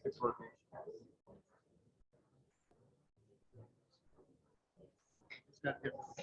It's working. It's got different looks.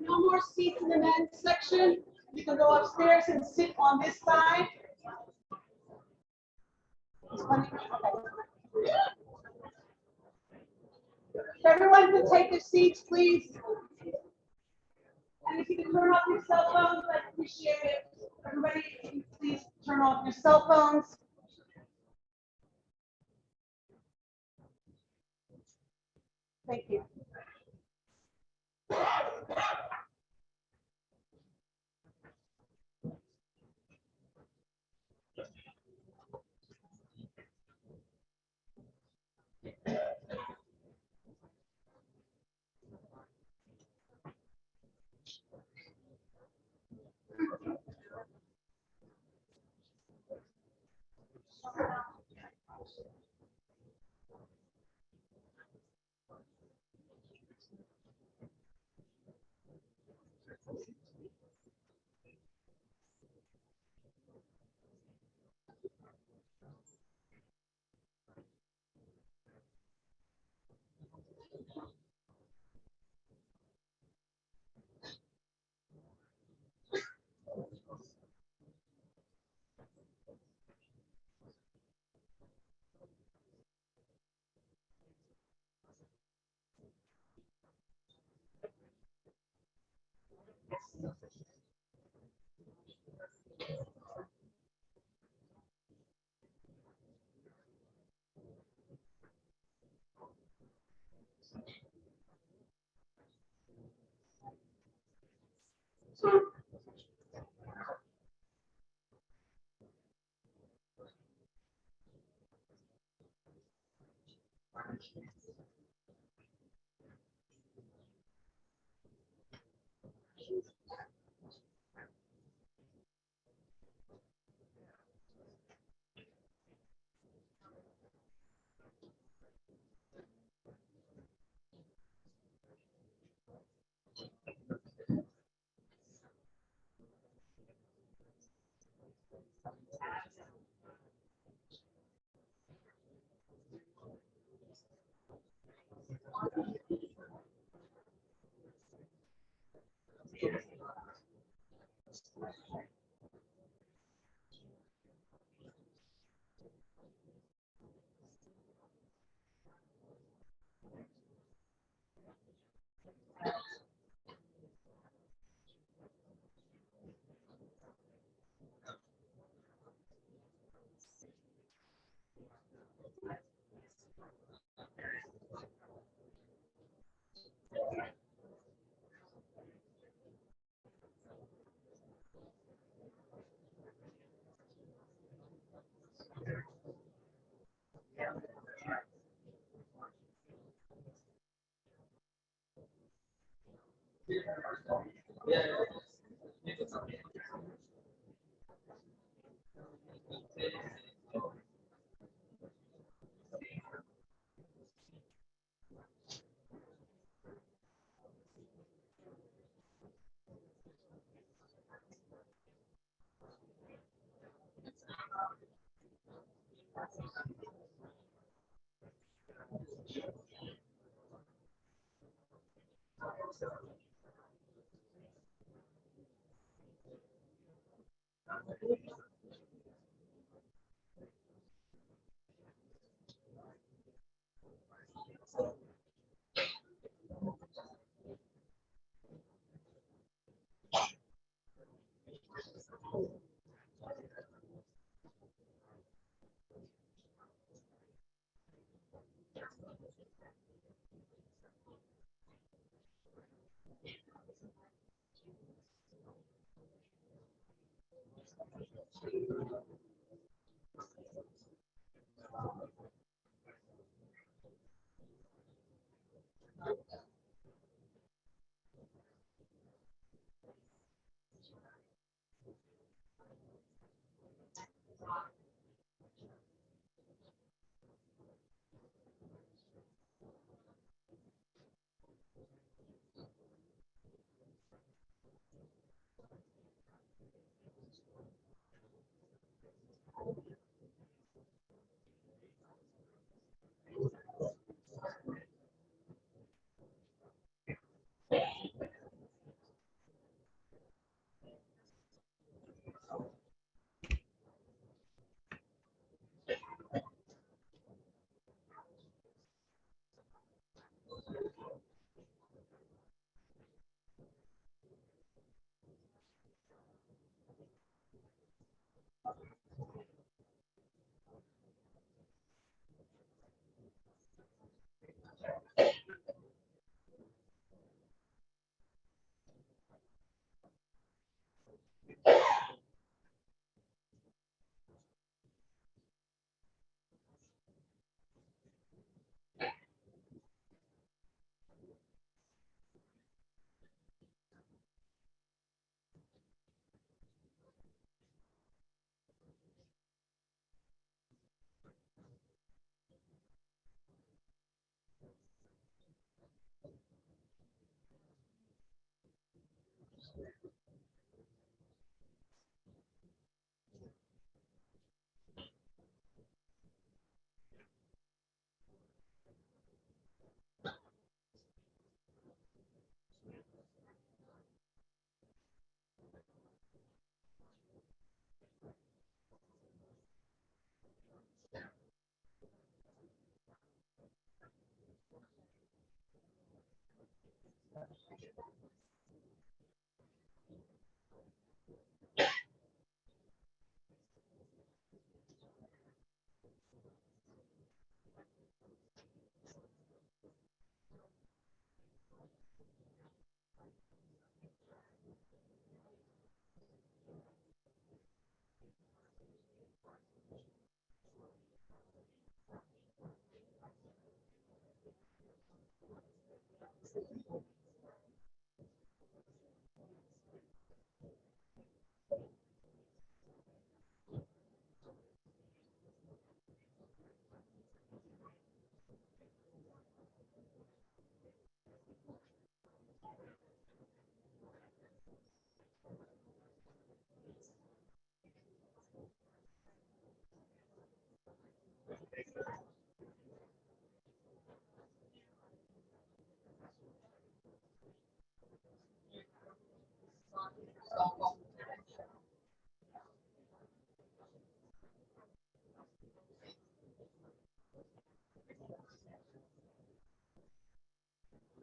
No more seats in the men's section. You can go upstairs and sit on this side. If everyone can take their seats, please. And if you can turn off your cell phones, I'd appreciate it. Everybody, please turn off your cell phones. Thank you.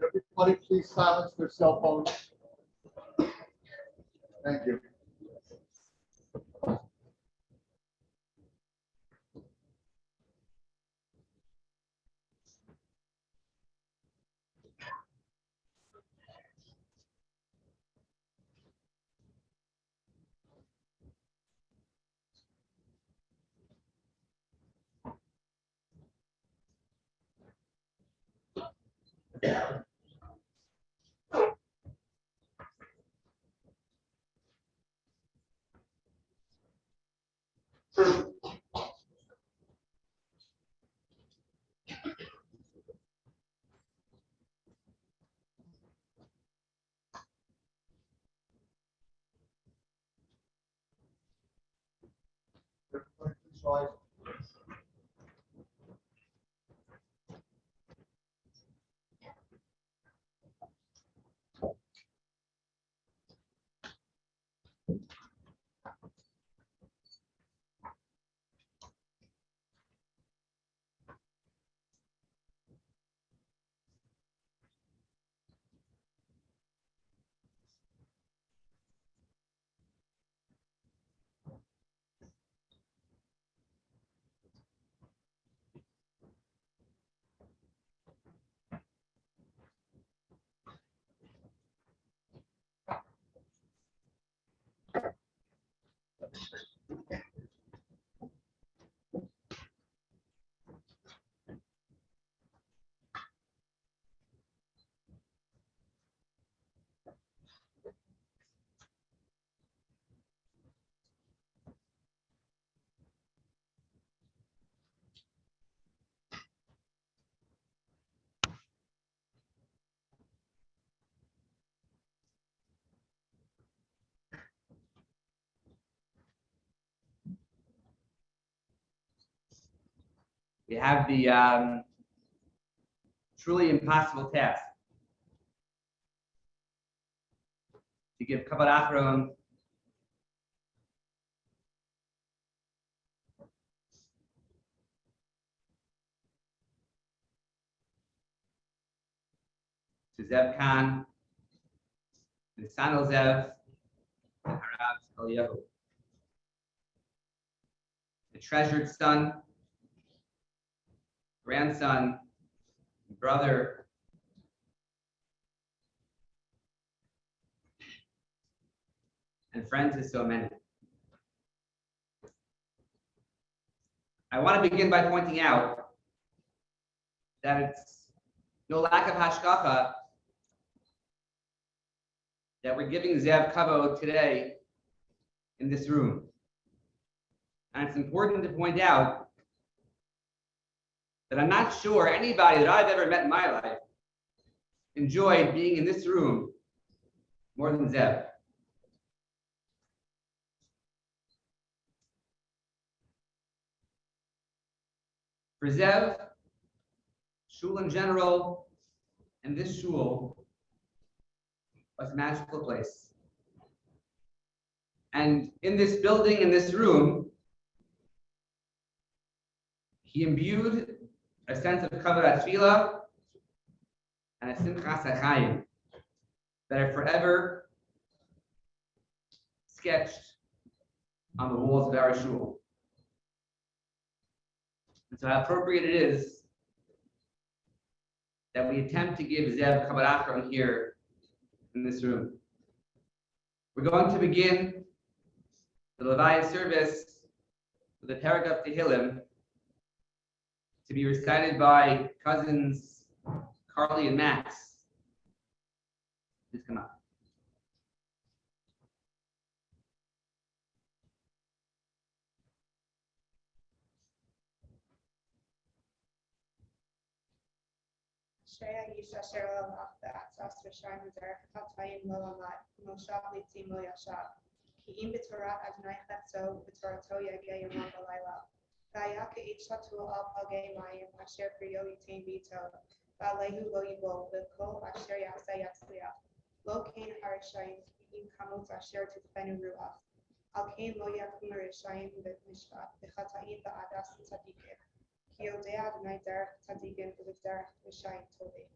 Everybody please silence their cell phones. Thank you. Everybody please rise. We have the truly impossible task to give Kabbalah Achron to Zev Kahn, Netanel Zev, and Harav Eliyahu, the treasured son, grandson, brother, and friend to so many. I want to begin by pointing out that it's no lack of hashgacha that we're giving Zev Kavod today in this room. And it's important to point out that I'm not sure anybody that I've ever met in my life enjoyed being in this room more than Zev. For Zev, shul in general, and this shul was a magical place. And in this building, in this room, he imbued a sense of kavod tefillah and a simchas hachayim that are forever sketched on the walls of our shul. And so how appropriate it is that we attempt to give Zev kavod achron here in this room. We're going to begin the Levaya service with a parak of Tehillim to be recited by cousins Carly and Max. Please come up. Shreya Yisha Sherlo Machda, Sastra Sharm Zer, Hatayim Lo Amad, Moshav Litzim Lo Yashav, Ki Im B'Torah Adonai Chetzo, B'Torato Yageh Yomam V'Layla, Vayaka Ichatu Al Pagei Mayim, Asher Priyo Yitain Bito, Valehu Lo Yibol, V'Kol Asher Yasa Yatzliach, Lo Kain Harishayim, עם כמות אשר תדפנו רוח. על כן לא יקום רשעים בבית משפט, וחטאים בעדת צדיקים. כי יודע אדוני דרך צדיקים ובדרך רשעים טובים.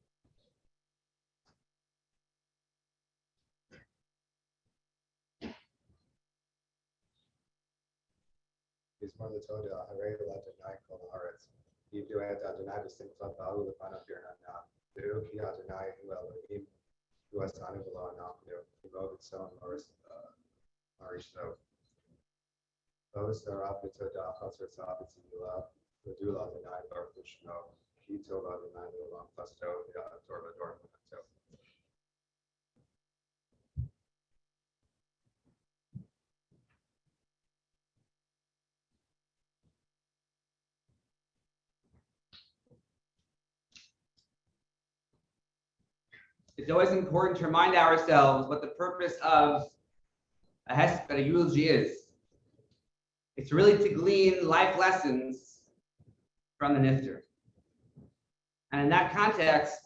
מזמור לתודה, הרי לאדוני כל הארץ. יבדו את אדוני בשמחה באו לפניו ברננה. דעו כי אדוני הוא אלוהים, הוא עשנו ולא אנחנו, עמו בצאן מרשתו. עוז שרה בתודה, חסרתה בתהילה, ודעו לאדוני ברכו שמו, כי טוב אדוני לעולם חסדו, והדור לדור אמונתו. It's always important to remind ourselves what the purpose of a hesped, a eulogy is. It's really to glean life lessons from the nifter. And in that context,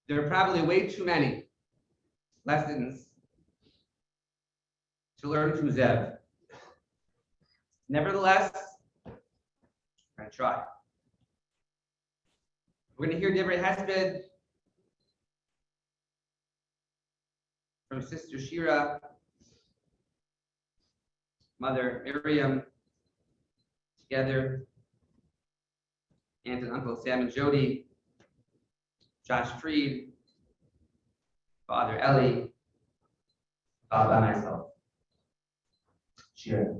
there are probably way too many lessons to learn from Zev. Nevertheless, I'm going to try. We're going to hear Divrei Hesped from Sister Shira, Mother Miriam, together, Aunt and Uncle Sam and Jody, Josh Freed, Father Ellie, all by myself. Shira.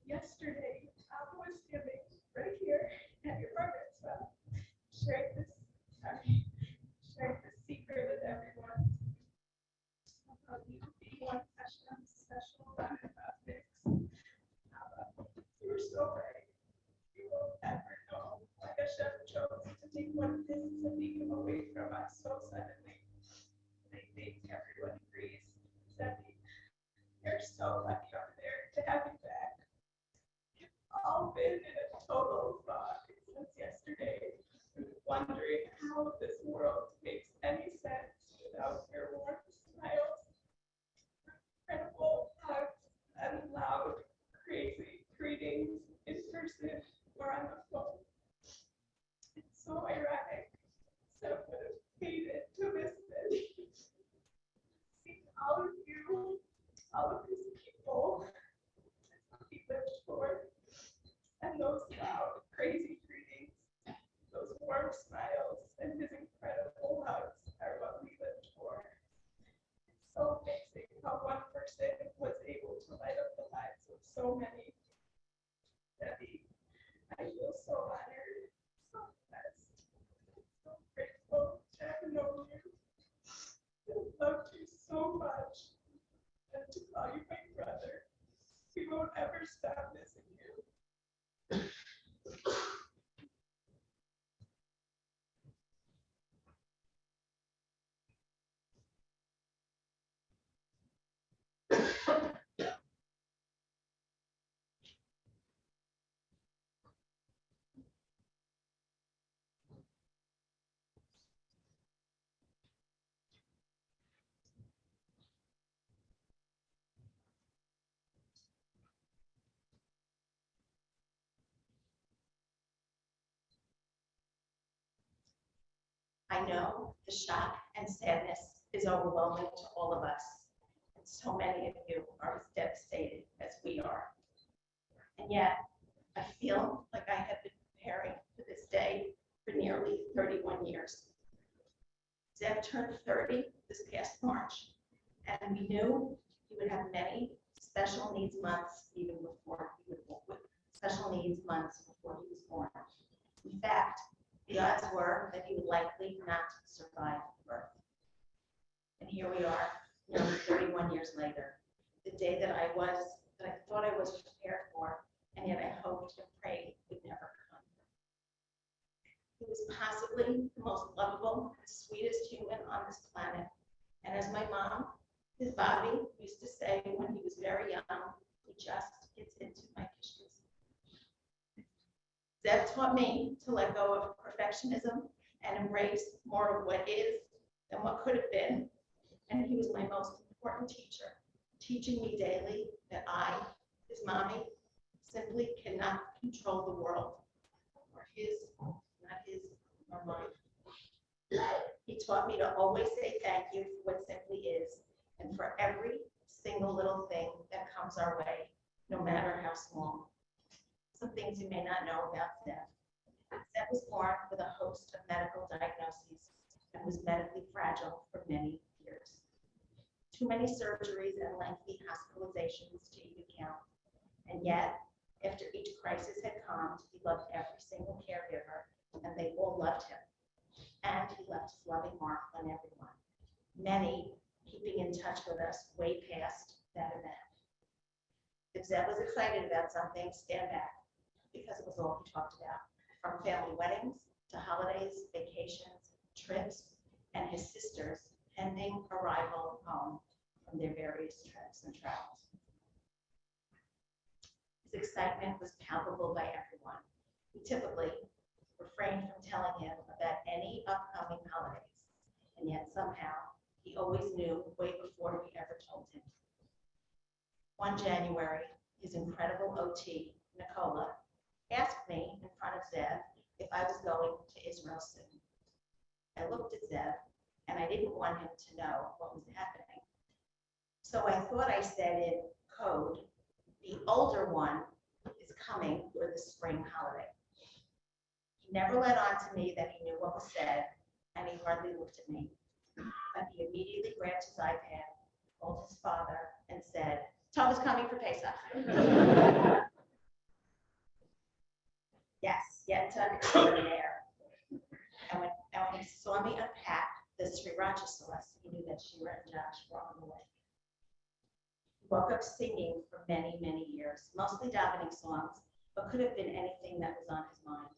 Yesterday, Papa was giving right here at your bar mitzvah, sharing this secret with everyone about you being one Hashem's special mix. You were so right. You will never know why Hashem chose to take one piece of Nichem away from us so suddenly. I think everyone agrees that you're so lucky over there to have you back. All been in a total fog since yesterday, wondering how this world makes any sense without your warm smiles, incredible hugs, and loud, crazy greetings in person or on the phone. It's so ironic. So would have hated to miss this. Seeing all of you, all of these people, he lived for. And those loud, crazy greetings, those warm smiles, and his incredible hugs are what we lived for. It's so amazing how one person was able to light up the lives of so many. Debbie, I feel so honored, so blessed, so grateful to have known you, to love you so much, and to call you my brother. We won't ever stop missing you. I know the shock and sadness is overwhelming to all of us, and so many of you are as devastated as we are. And yet, I feel like I have been preparing for this day for nearly 31 years. Zev turned 30 this past March, and we knew he would have many special needs months even before he was born. Special needs months before he was born. In fact, the odds were that he would likely not survive birth. And here we are, nearly 31 years later. The day that I was that I thought I was prepared for, and yet I hoped and prayed would never come. He was possibly the most lovable, sweetest human on this planet. And as my mom, his Bobby, used to say when he was very young, he just gets into my kishkas. Zev taught me to let go of perfectionism and embrace more of what is than what could have been. And he was my most important teacher, teaching me daily that I, his mommy, simply cannot control the world, or his, not his, or mine. He taught me to always say thank you for what simply is, and for every single little thing that comes our way, no matter how small. Some things you may not know about Zev. Zev was born with a host of medical diagnoses and was medically fragile for many years. Too many surgeries and lengthy hospitalizations to even count. And yet, after each crisis had calmed, he loved every single caregiver, and they all loved him. And he left his loving mark on everyone, many keeping in touch with us way past that event. If Zev was excited about something, stand back, because it was all he talked about, from family weddings to holidays, vacations, trips, and his sisters' pending arrival home from their various trips and travels. His excitement was palpable by everyone. We typically refrained from telling him about any upcoming holidays, and yet somehow he always knew way before we ever told him. One January, his incredible OT, Nicola, asked me in front of Zev if I was going to Israel soon. I looked at Zev, and I didn't want him to know what was happening. So I thought I said in code, the older one is coming for the spring holiday. He never let on to me that he knew what was said, and he hardly looked at me. But he immediately grabbed his iPad, called his father, and said, Tov is coming for Pesach. Yes, yet extraordinaire. And when he saw me unpack the sriracha sauce, he knew that Shira and Josh were on the way. He woke up singing for many, many years, mostly davening songs, but could have been anything that was on his mind.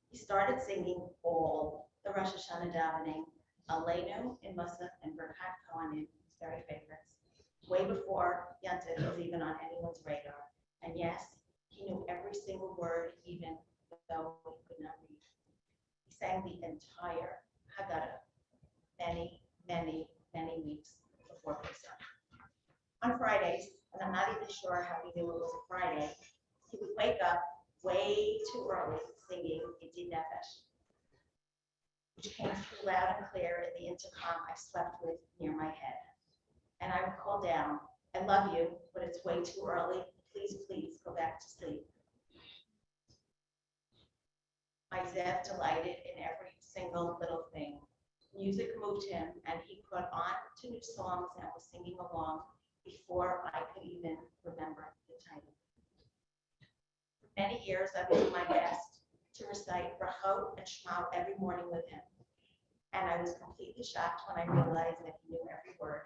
He started singing all the Rosh Hashanah davening, Aleinu in Musaf and Birkat Kohanim, his very favorites, way before Yontif was even on anyone's radar. And yes, he knew every single word, even though he could not read. He sang the entire Haggadah many, many, many weeks before Pesach. On Fridays, and I'm not even sure how he knew it was a Friday, he would wake up way too early singing Yedid Nefesh, which came through loud and clear in the intercom I slept with near my head. And I would call down, I love you, but it's way too early. Please, please go back to sleep. My Zev delighted in every single little thing. Music moved him, and he put on to new songs and was singing along before I could even remember the title. For many years, I was doing my best to recite Brachot and Shema every morning with him. And I was completely shocked when I realized that he knew every word,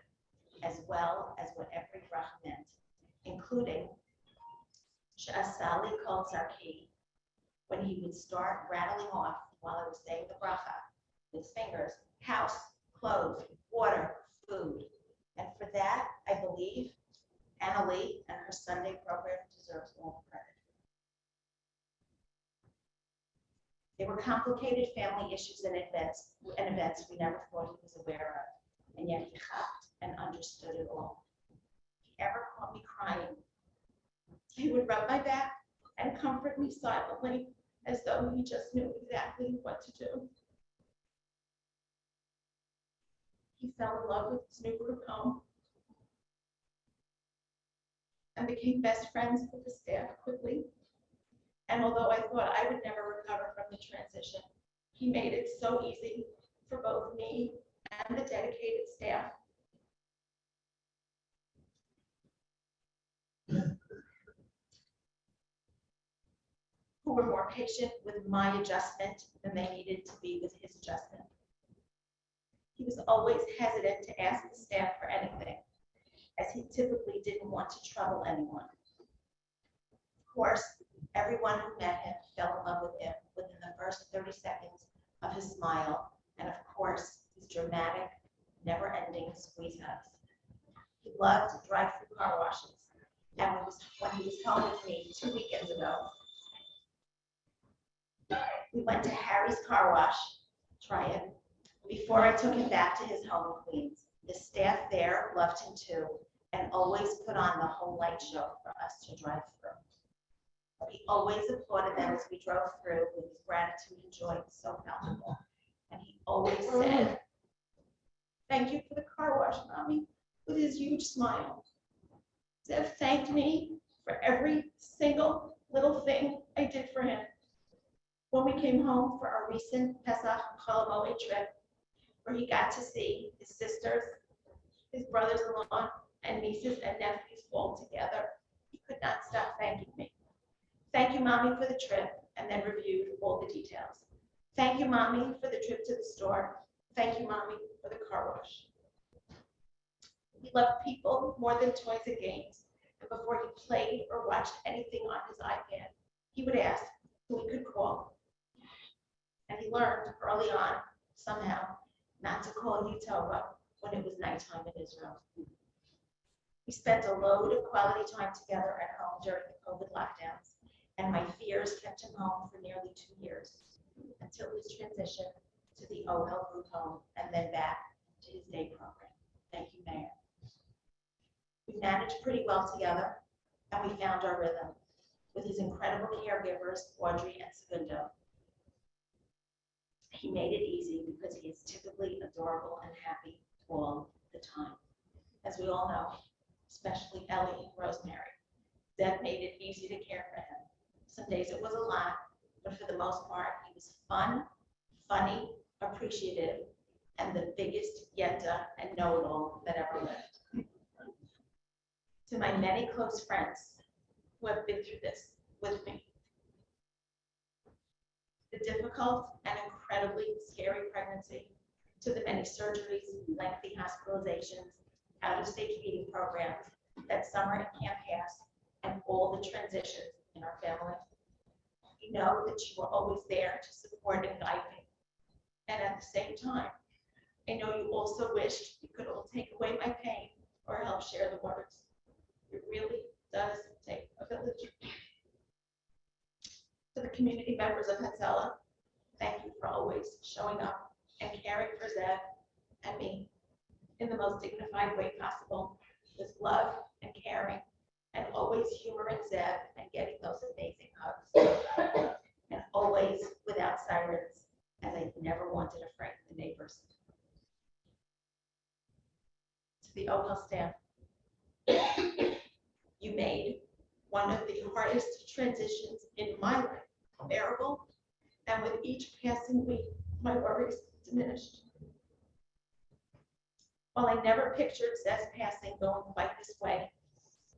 as well as what every bracha meant, including She'asali Kol Tzarki, when he would start rattling off while I was saying the bracha with his fingers, house, clothes, water, food. And for that, I believe Anna Lee and her Sunday program deserves all the credit. There were complicated family issues and events we never thought he was aware of, and yet he hopped and understood it all. If he ever caught me crying, he would rub my back and comfort me silently, as though he just knew exactly what to do. He fell in love with his new group home and became best friends with the staff quickly. And although I thought I would never recover from the transition, he made it so easy for both me and the dedicated staff. Who were more patient with my adjustment than they needed to be with his adjustment. He was always hesitant to ask the staff for anything, as he typically didn't want to trouble anyone. course, everyone who met him fell in love with him within the first 30 seconds of his smile, and of course, his dramatic, never-ending squeeze hugs. He loved drive-through car washes, and when he was home with me 2 weekends ago, we went to Harry's car wash, try it, before I took him back to his home in Queens. The staff there loved him too, and always put on the whole light show for us to drive through. He always applauded them as we drove through with his gratitude and joy so palpable. And he always said, "Thank you for the car wash, Mommy," with his huge smile. Zev thanked me for every single little thing I did for him. When we came home for our recent Pesach Chol Hamoed trip, where he got to see his sisters, his brothers-in-law, and nieces and nephews all together, he could not stop thanking me. "Thank you, Mommy, for the trip," and then reviewed all the details. "Thank you, Mommy, for the trip to the store. Thank you, Mommy, for the car wash." He loved people more than toys and games, and before he played or watched anything on his iPad, he would ask who he could call. And he learned early on, somehow, not to call Utova when it was nighttime in Israel. We spent a load of quality time together at home during the COVID lockdowns, and my fears kept him home for nearly 2 years, until his transition to the OHEL group home and then back to his day program. Thank you, Mayor. We managed pretty well together, and we found our rhythm with his incredible caregivers, Audrey and Segundo. He made it easy because he is typically adorable and happy all the time. As we all know, especially Ellie and Rosemary, that made it easy to care for him. Some days it was a lot, but for the most part, he was fun, funny, appreciative, and the biggest yenta and know-it-all that ever lived. To my many close friends who have been through this with me, the difficult and incredibly scary pregnancy, to the many surgeries, lengthy hospitalizations, out-of-state feeding programs, that summer at Camp Pass, and all the transitions in our family. We know that you were always there to support and guide me. And at the same time, I know you also wished you could all take away my pain or help share the words. It really does take a village. To the community members of Hatzalah, thank you for always showing up and caring for Zev and me in the most dignified way possible, with love and caring, and always humoring Zev and getting those amazing hugs. And always without sirens, as I never wanted to frighten the neighbors. To the OHEL staff, you made one of the hardest transitions in my life bearable, and with each passing week, my worries diminished. While I never pictured Zev's passing going quite this way,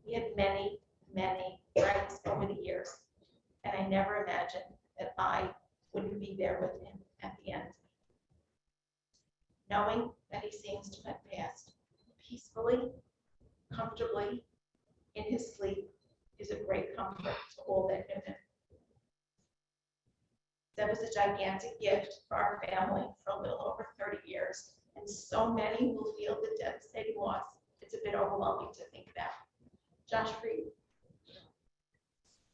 he had many, many friends over the years, and I never imagined that I wouldn't be there with him at the end. Knowing that he seems to have passed peacefully, comfortably, in his sleep is a great comfort to all that knew him. That was a gigantic gift for our family for a little over 30 years, and so many will feel the devastating loss. It's a bit overwhelming to think about. Josh Reed.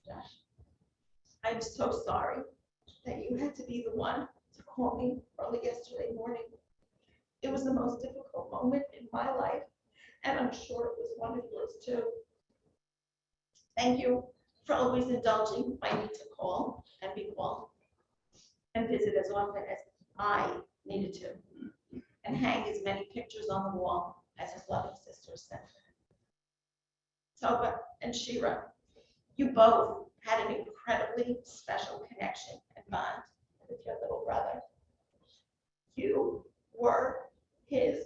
Josh, I'm so sorry that you had to be the one to call me early yesterday morning. It was the most difficult moment in my life, and I'm sure it was one of yours too. Thank you for always indulging my need to call and be called, and visit as often as I needed to, and hang as many pictures on the wall as his loving sisters sent. Toba and Shira, you both had an incredibly special connection and bond with your little brother. You were his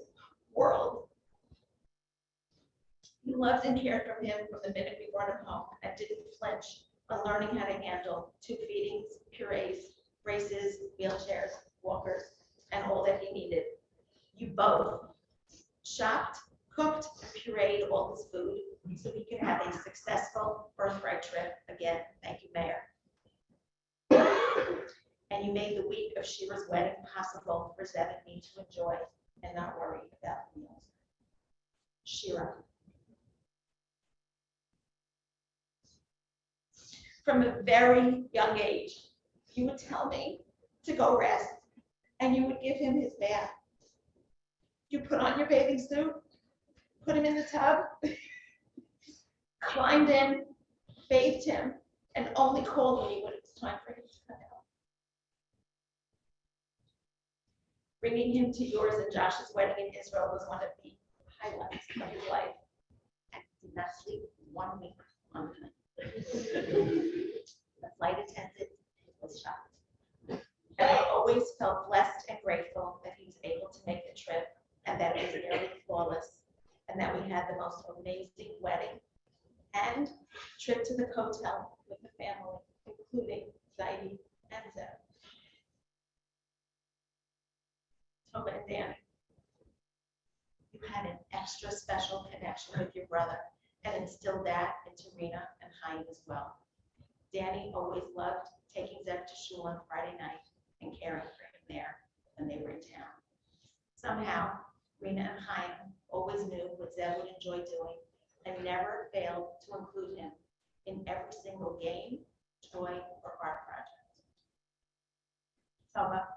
world. You loved and cared for him from the minute we brought him home, and didn't flinch on learning how to handle tube feedings, purees, braces, wheelchairs, walkers, and all that he needed. You both shopped, cooked, and pureed all his food, so we could have a successful birthright trip again. Thank you, Mayor. And you made the week of Shira's wedding possible for Zev and me to enjoy and not worry about the meals. Shira. From a very young age, you would tell me to go rest, and you would give him his bath. You put on your bathing suit, put him in the tub, climbed in, bathed him, and only called me when it was time for him to come out. Bringing him to yours and Josh's wedding in Israel was one of the highlights of his life. And he did not sleep 1 week on the night. The flight attendant was shocked. And I always felt blessed and grateful that he was able to make the trip and that it was nearly flawless and that we had the most amazing wedding and trip to the hotel with the family, including Zaidi and Zev. Toma and Danny, you had an extra special connection with your brother and instilled that into Rena and Chaim as well. Danny always loved taking Zev to shul on Friday night and caring for him there when they were in town. Somehow, Rena and Chaim always knew what Zev would enjoy doing and never failed to include him in every single game, toy, or art project. Toma,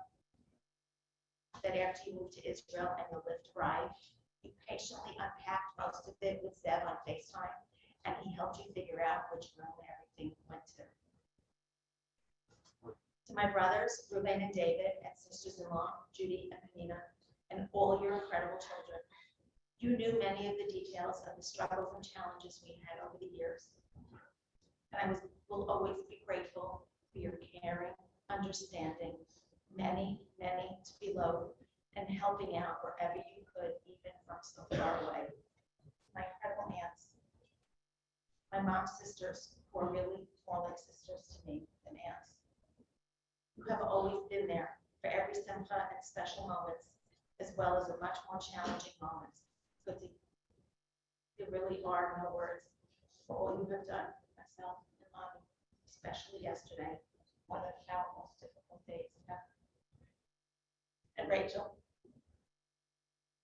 that after you moved to Israel and you lived to ride, you patiently unpacked most of it with Zev on FaceTime, and he helped you figure out which room everything went to. To my brothers, Ruben and David, and sisters-in-law, Judy and Penina, and all your incredible children, you knew many of the details of the struggles and challenges we had over the years. And I will always be grateful for your caring, understanding, many to below, and helping out wherever you could, even from so far away. My incredible aunts, my mom's sisters, who are really more like sisters to me than aunts. You have always been there for every simcha and special moments, as well as the much more challenging moments. But there really are no words for all you have done for myself and mommy, especially yesterday, one of our most difficult days ever. And Rachel,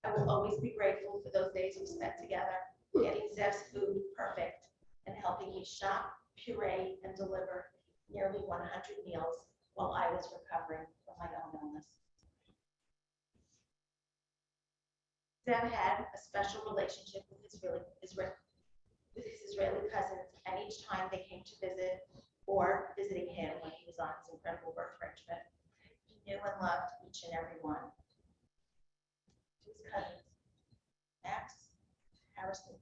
I will always be grateful for those days we spent together, getting Zev's food perfect and helping me shop, puree, and deliver nearly 100 meals while I was recovering from my own illness. Zev had a special relationship with his Israeli cousins, and each time they came to visit or visiting him when he was on his incredible birthright trip, he knew and loved each and every one. To his cousins, Max, Harrison.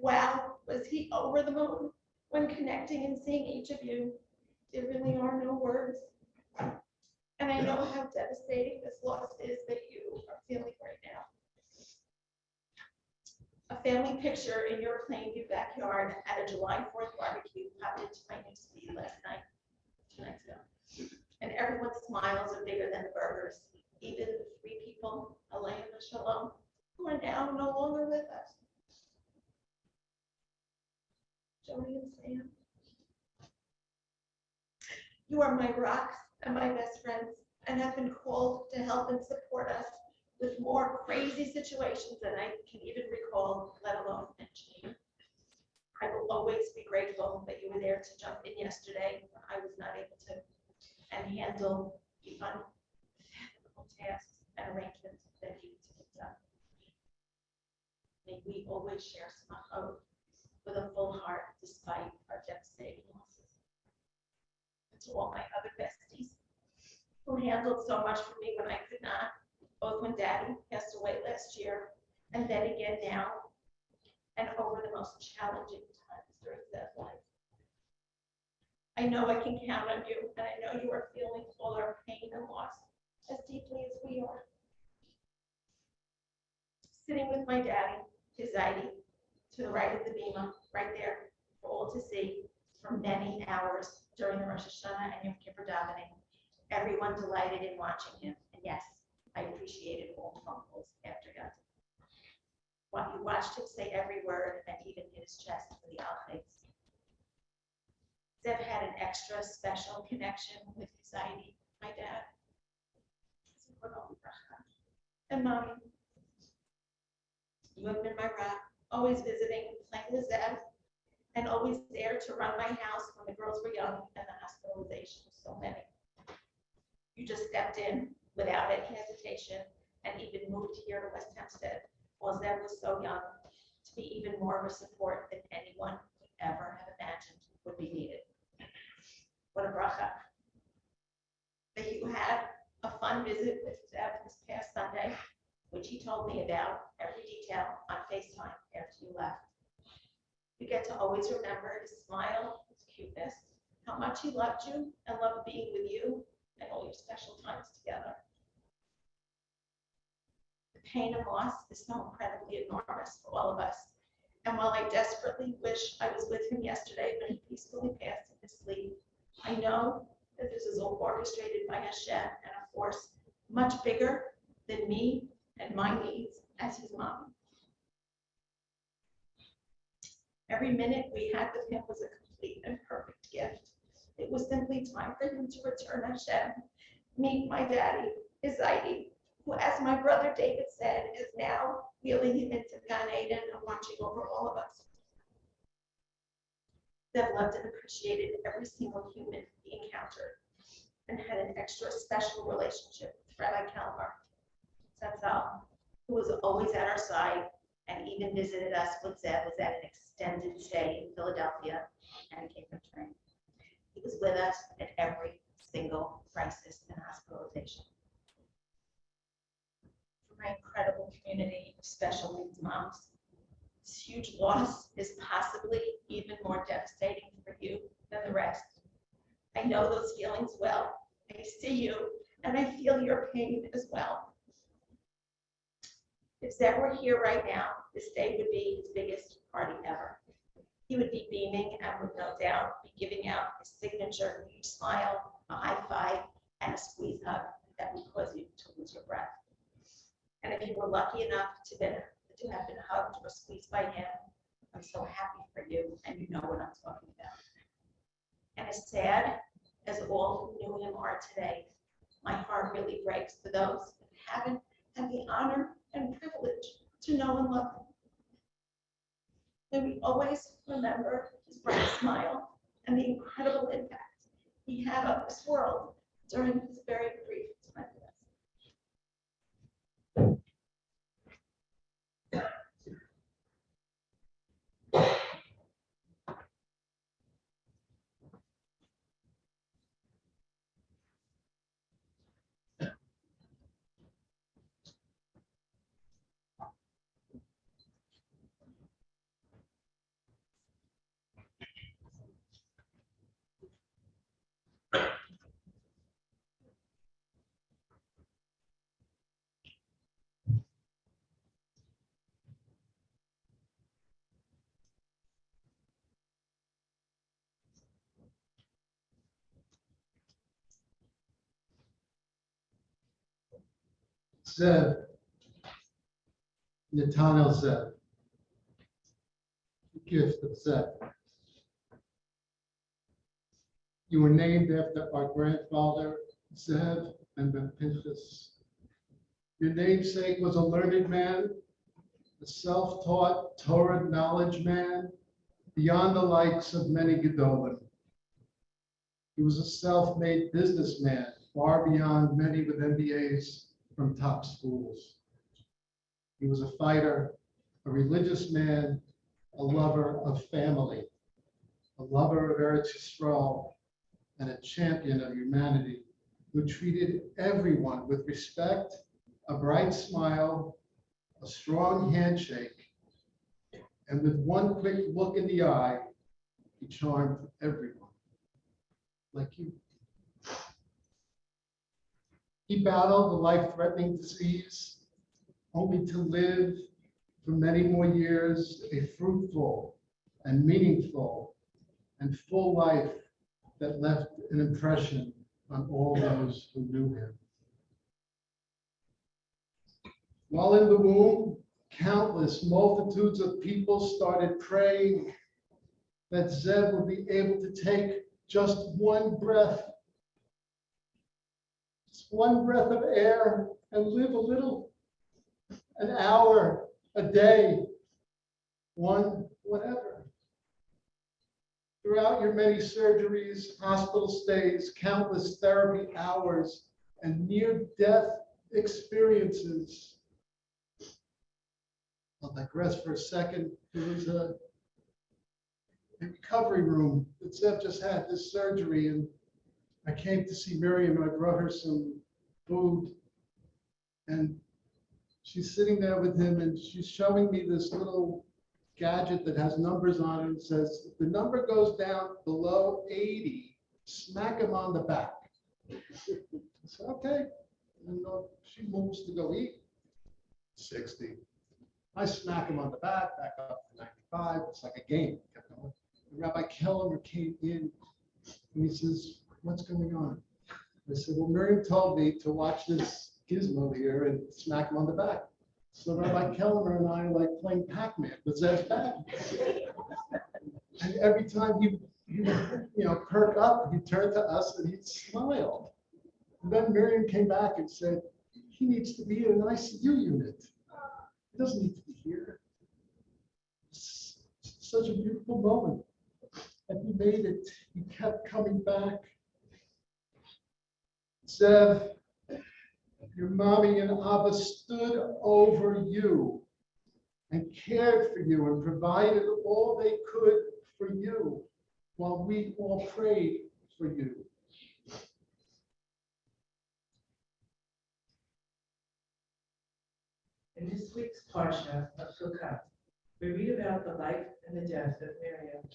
Wow, was he over the moon when connecting and seeing each of you. There really are no words. And I know how devastating this loss is that you are feeling right now. A family picture in your Plainview backyard at a July 4th barbecue popped into my newsfeed last night, 2 nights ago. And everyone's smiles are bigger than the burgers, even the 3 people, Elaine and Shalom, who are now no longer with us. Jody and Sam. You are my rocks and my best friends, and have been called to help and support us with more crazy situations than I can even recall, let alone mention. I will always be grateful that you were there to jump in yesterday when I was not able to, and handle the unfathomable tasks and arrangements that needed to be done. May we always share some hope with a full heart despite our devastating losses. And to all my other besties who handled so much for me when I could not, both when Daddy passed away last year and then again now, and over the most challenging times during that life. I know I can count on you, and I know you are feeling all our pain and loss as deeply as we are. Sitting with my daddy, his Zaidi, to the right of the bima, right there, for all to see for many hours during the Rosh Hashanah and Yom Kippur davening. Everyone delighted in watching him, and yes, I appreciated all the phone calls after God. You watched him say every word and even hit his chest for the outtakes. Zev had an extra special connection with his Zaidi, my dad. And mommy. You have been my rock, always visiting, playing with Zev, and always there to run my house when the girls were young and the hospitalization was so many. You just stepped in without any hesitation and even moved here to West Hempstead while Zev was so young to be even more of a support than anyone could ever have imagined would be needed. What a bracha. That you had a fun visit with Zev this past Sunday, which he told me about every detail on FaceTime after you left. You get to always remember his smile, his cuteness, how much he loved you and loved being with you and all your special times together. The pain and loss is so incredibly enormous for all of us. And while I desperately wish I was with him yesterday when he peacefully passed in his sleep, I know that this is all orchestrated by Hashem and a force much bigger than me and my needs as his mom. Every minute we had with him was a complete and perfect gift. It was simply time for him to return Hashem, meet my daddy, his Zaidi, who, as my brother David said, is now wheeling him into Gan Eden and watching over all of us. Zev loved and appreciated every single human he encountered and had an extra special relationship with Rabbi Kalmar, Zatzal, who was always at our side and even visited us when Zev was at an extended stay in Philadelphia and came returning. He was with us at every single crisis and hospitalization. For my incredible community of special needs moms, this huge loss is possibly even more devastating for you than the rest. I know those feelings well. I see you and I feel your pain as well. If Zev were here right now, this day would be his biggest party ever. He would be beaming and would no doubt be giving out his signature huge smile, a high five, and a squeeze hug that would cause you to lose your breath. And if you were lucky enough to have been hugged or squeezed by him, I'm so happy for you, and you know what I'm talking about. And as sad as all who knew him are today, my heart really breaks for those that haven't had the honor and privilege to know and love him. May we always remember his bright smile and the incredible impact he had on this world during his very brief time with us. Zev, Netanel Zev, the gift of Zev. You were named after our grandfather, Zev and Pinchas. Your namesake was a learned man, a self-taught Torah knowledge man, beyond the likes of many Gedolim. He was a self-made businessman, far beyond many with MBAs from top schools. He was a fighter, a religious man, a lover of family, a lover of Eretz Yisrael, and a champion of humanity who treated everyone with respect, a bright smile, a strong handshake, and with one quick look in the eye, he charmed everyone, like you. He battled a life-threatening disease, only to live for many more years a fruitful and meaningful and full life that left an impression on all those who knew him. While in the womb, countless multitudes of people started praying that Zev would be able to take just one breath of air and live a little, an hour, a day, whatever. Throughout your many surgeries, hospital stays, countless therapy hours, and near-death experiences. I'll digress for a second. There was a recovery room that Zev just had this surgery, and I came to see Miriam, and I brought her some food, and she's sitting there with him, and she's showing me this little gadget that has numbers on it and says, if the number goes down below 80, smack him on the back. I said, okay. And she moves to go eat. 60. I smack him on the back up to 95. It's like a game. Kept going. Rabbi Kellemer came in and he says, what's going on? I said, well, Miriam told me to watch this gizmo here and smack him on the back. So Rabbi Kellemer and I are like playing Pac-Man with Zev's back. And every time he perk up, he'd turn to us and he'd smile. And then Miriam came back and said, he needs to be in an ICU unit. He doesn't need to be here. It's such a beautiful moment. And he made it. He kept coming back. Zev, your mommy and Abba stood over you and cared for you and provided all they could for you while we all prayed for you. In this week's Parsha of Sukkot, we read about the life and the death of Miriam.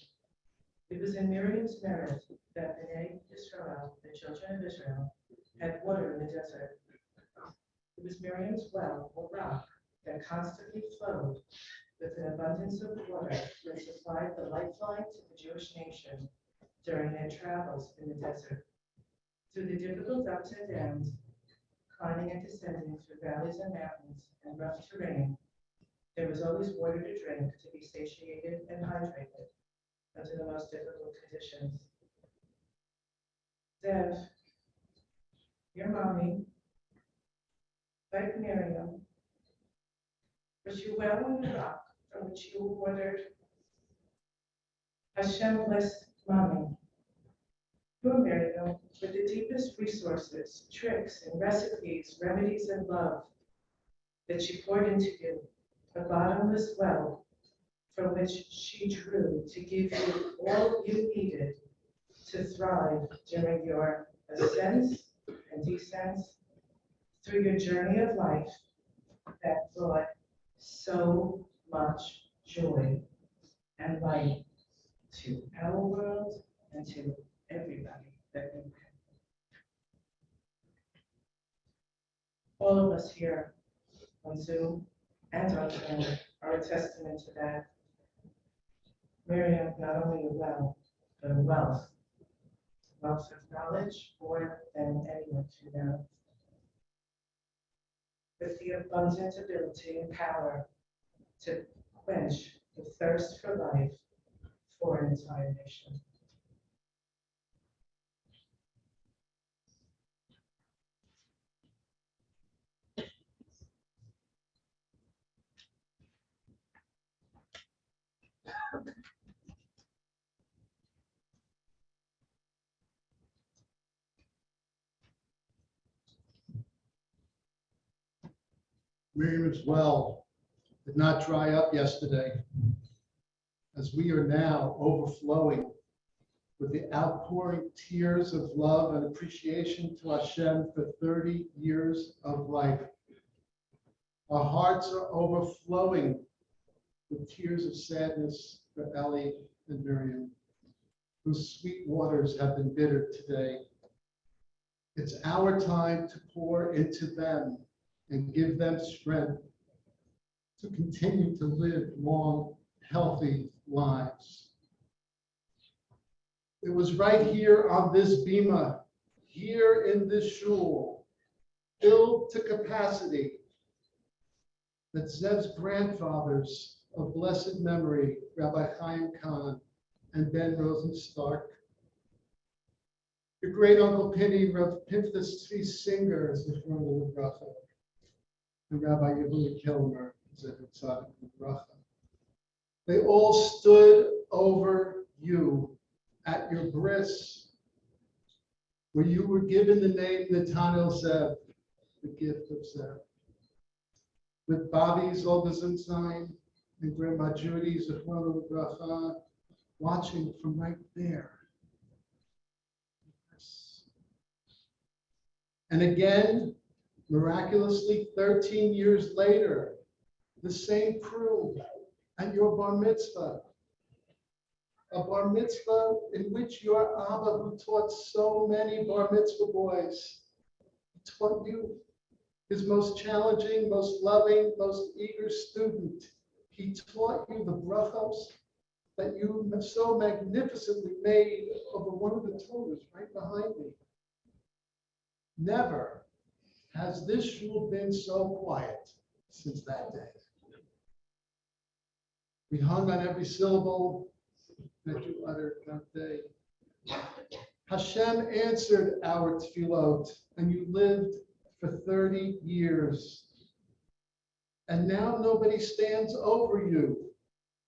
It was in Miriam's merit that Bnei Israel, the children of Israel, had water in the desert. It was Miriam's well, or rock, that constantly flowed with an abundance of water that supplied the lifeline to the Jewish nation during their travels in the desert. Through the difficult ups and downs, climbing and descending through valleys and mountains and rough terrain, there was always water to drink to be satiated and hydrated under the most difficult conditions. Zev, your mommy, like Miriam, was you well on the rock from which you were watered? Hashem bless mommy. Your Miriam, with the deepest resources, tricks and recipes, remedies and love that she poured into you, a bottomless well from which she drew to give you all you needed to thrive during your ascents and descents through your journey of life that brought so much joy and light to our world and to everybody that we met. All of us here on Zoom and on Zoom are a testament to that. Miriam, not only a well, but a wealth of knowledge more than anyone should know. With the abundant ability and power to quench the thirst for life for an entire nation. Miriam's well did not dry up yesterday, as we are now overflowing with the outpouring tears of love and appreciation to Hashem for 30 years of life. Our hearts are overflowing with tears of sadness for Ellie and Miriam, whose sweet waters have been bitter today. It's our time to pour into them and give them strength to continue to live long, healthy lives. It was right here on this bima, here in this shul, filled to capacity, that Zev's grandfathers of blessed memory, Rabbi Chaim Kahn and Ben Rosenstark, your great uncle Penny, Rav Pinchas Tzvi Singer, Zichrono Livracha, and Rabbi Yehuda Kilmer, Zecher Tzadik Livracha. They all stood over you at your bris, where you were given the name Netanel Zev, the gift of Zev. With Bobby's Olgazenstein and Grandma Judy's Zichrono Livracha watching from right there. And again, miraculously, 13 years later, the same crew at your bar mitzvah. A bar mitzvah in which your Abba, who taught so many bar mitzvah boys, taught you, his most challenging, most loving, most eager student. He taught you the brachos that you so magnificently made over one of the Torahs right behind me. Never has this shul been so quiet since that day. We hung on every syllable that you uttered that day. Hashem answered our tefillot, and you lived for 30 years. And now nobody stands over you.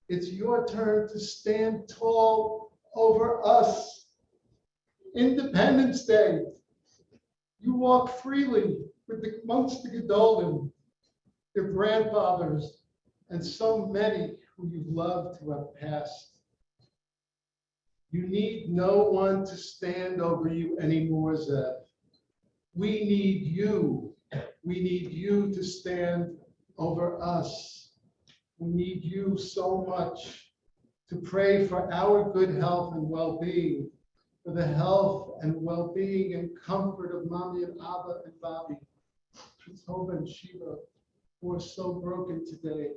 It's your turn to stand tall over us. Independence Day. You walk freely amongst the Gedolim, your grandfathers, and so many who you love to have passed. You need no one to stand over you anymore, Zev. We need you. We need you to stand over us. We need you so much to pray for our good health and well-being, for the health and well-being and comfort of Mommy and Abba and Bobby, Tova and Shiva, who are so broken today.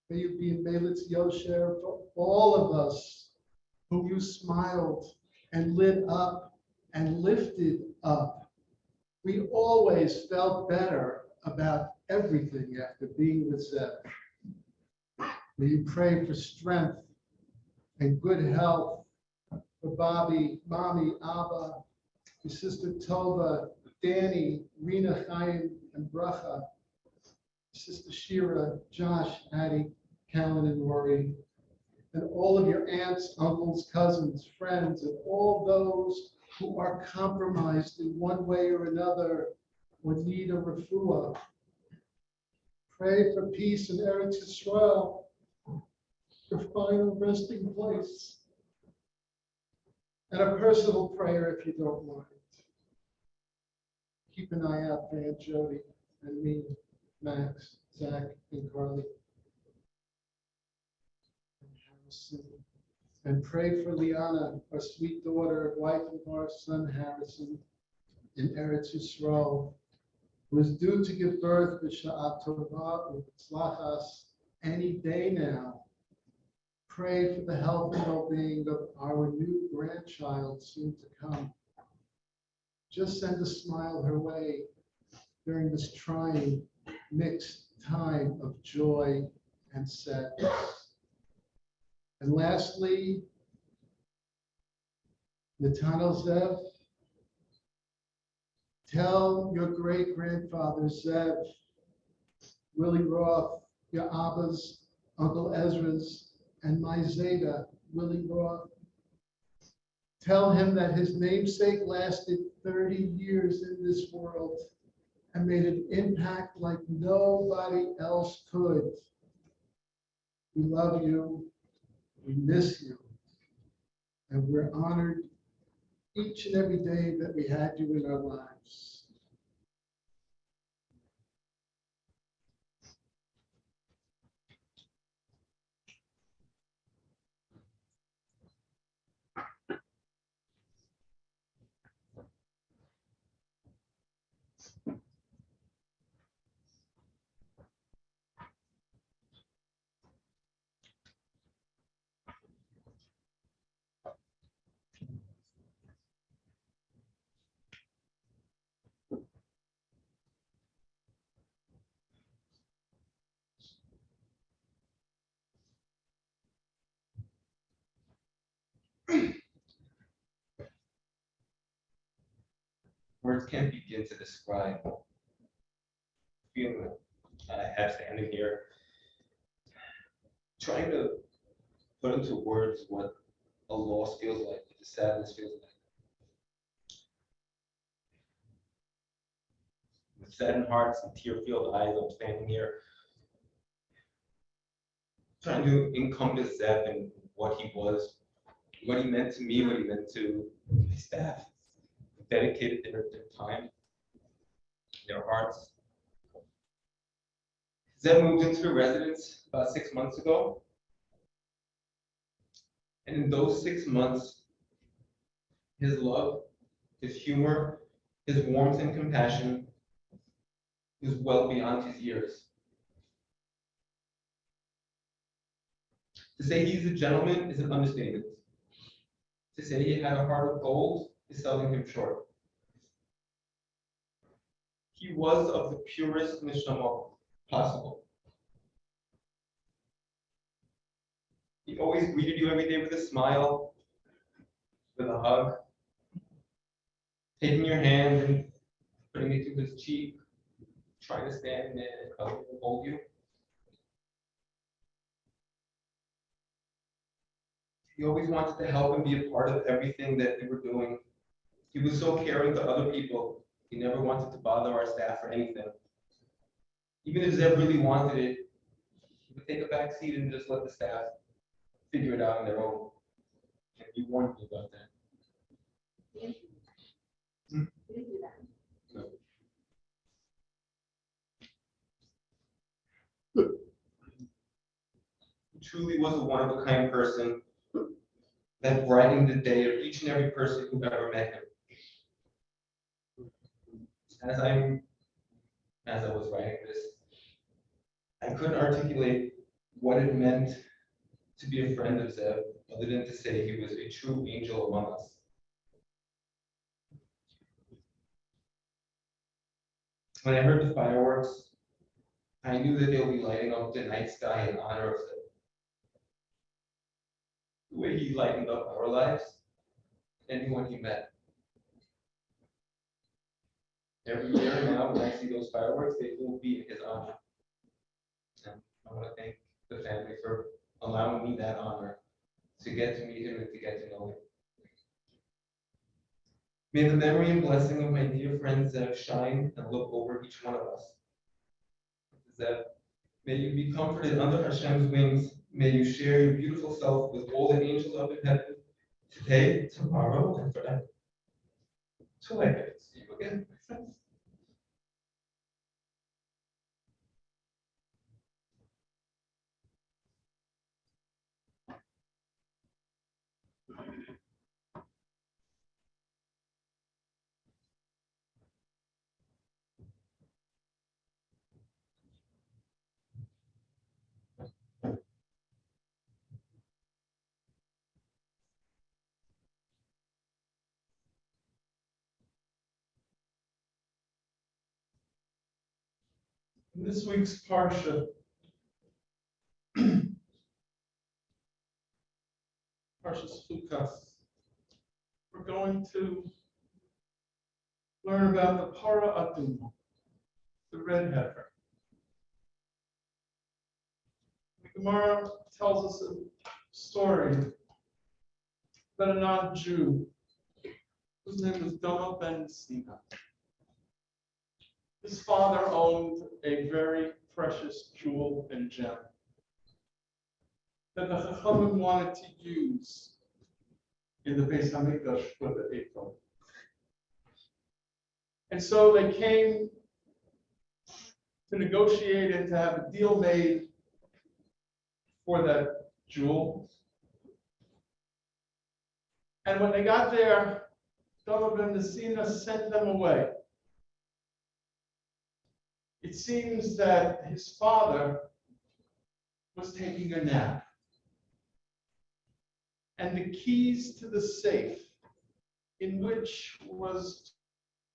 May you be in Melitz Yosher for all of us whom you smiled and lit up and lifted up. We always felt better about everything after being with Zev. May you pray for strength and good health for Bobby, Mommy, Abba, your sister Tova, Danny, Rena, Chaim, and Bracha, sister Shira, Josh, Addie, Callan, and Rory, and all of your aunts, uncles, cousins, friends, and all those who are compromised in one way or another or need a refuah. Pray for peace in Eretz Yisrael, your final resting place. And a personal prayer if you don't mind. Keep an eye out for Aunt Jody and me, Max, Zach, and Carly. And Harrison. And pray for Liana, our sweet daughter, wife of our son Harrison, in Eretz Yisrael, who is due to give birth to Sha'at Tovah U'Tzlachas any day now. Pray for the health and well-being of our new grandchild soon to come. Just send a smile her way during this trying, mixed time of joy and sadness. And lastly, Netanel Zev, tell your great-grandfather Zev, Willie Roth, your Abba's, Uncle Ezra's, and my Zeta, Willie Roth. Tell him that his namesake lasted 30 years in this world and made an impact like nobody else could. We love you, we miss you, and we're honored each and every day that we had you in our lives. Words can't begin to describe the feeling that I have standing here, trying to put into words what a loss feels like, what the sadness feels like. With saddened hearts and tear-filled eyes, I'm standing here, trying to encompass Zev and what he was, what he meant to me, what he meant to my staff, who dedicated their time, their hearts. Zev moved into the residence about 6 months ago. And in those 6 months, his love, his humor, his warmth and compassion was well beyond his years. To say he's a gentleman is an understatement. To say he had a heart of gold is selling him short. He was of the purest neshama possible. He always greeted you every day with a smile, with a hug, taking your hand and putting it to his cheek, trying to stand there and hug and hold you. He always wanted to help and be a part of everything that we were doing. He was so caring to other people. He never wanted to bother our staff or anything. Even if Zev really wanted it, he would take a back seat and just let the staff figure it out on their own. And he warned me about that. You didn't do that. No. He truly was a one-of-a-kind person that brightened the day of each and every person who ever met him. As I was writing this, I couldn't articulate what it meant to be a friend of Zev, other than to say he was a true angel among us. When I heard the fireworks, I knew that they'll be lighting up the night sky in honor of Zev. The way he lightened up our lives, anyone he met. Every year now, when I see those fireworks, they will be in his honor. And I want to thank the family for allowing me that honor to get to meet him and to get to know him. May the memory and blessing of my dear friend Zev shine and look over each one of us. Zev, may you be comforted under Hashem's wings. May you share your beautiful self with all the angels up in heaven today, tomorrow, and forever. Till I get to see you again, my friends. In this week's Parsha, Parshas Chukas, we're going to learn about the Para Aduma, the red heifer. The Gemara tells us a story about a non-Jew whose name was Doma ben Sina. His father owned a very precious jewel and gem that the Chachamim wanted to use in the Beis Hamikdash for the Eiffel. And so they came to negotiate and to have a deal made for that jewel. And when they got there, Doma ben Messina sent them away. It seems that his father was taking a nap. And the keys to the safe in which was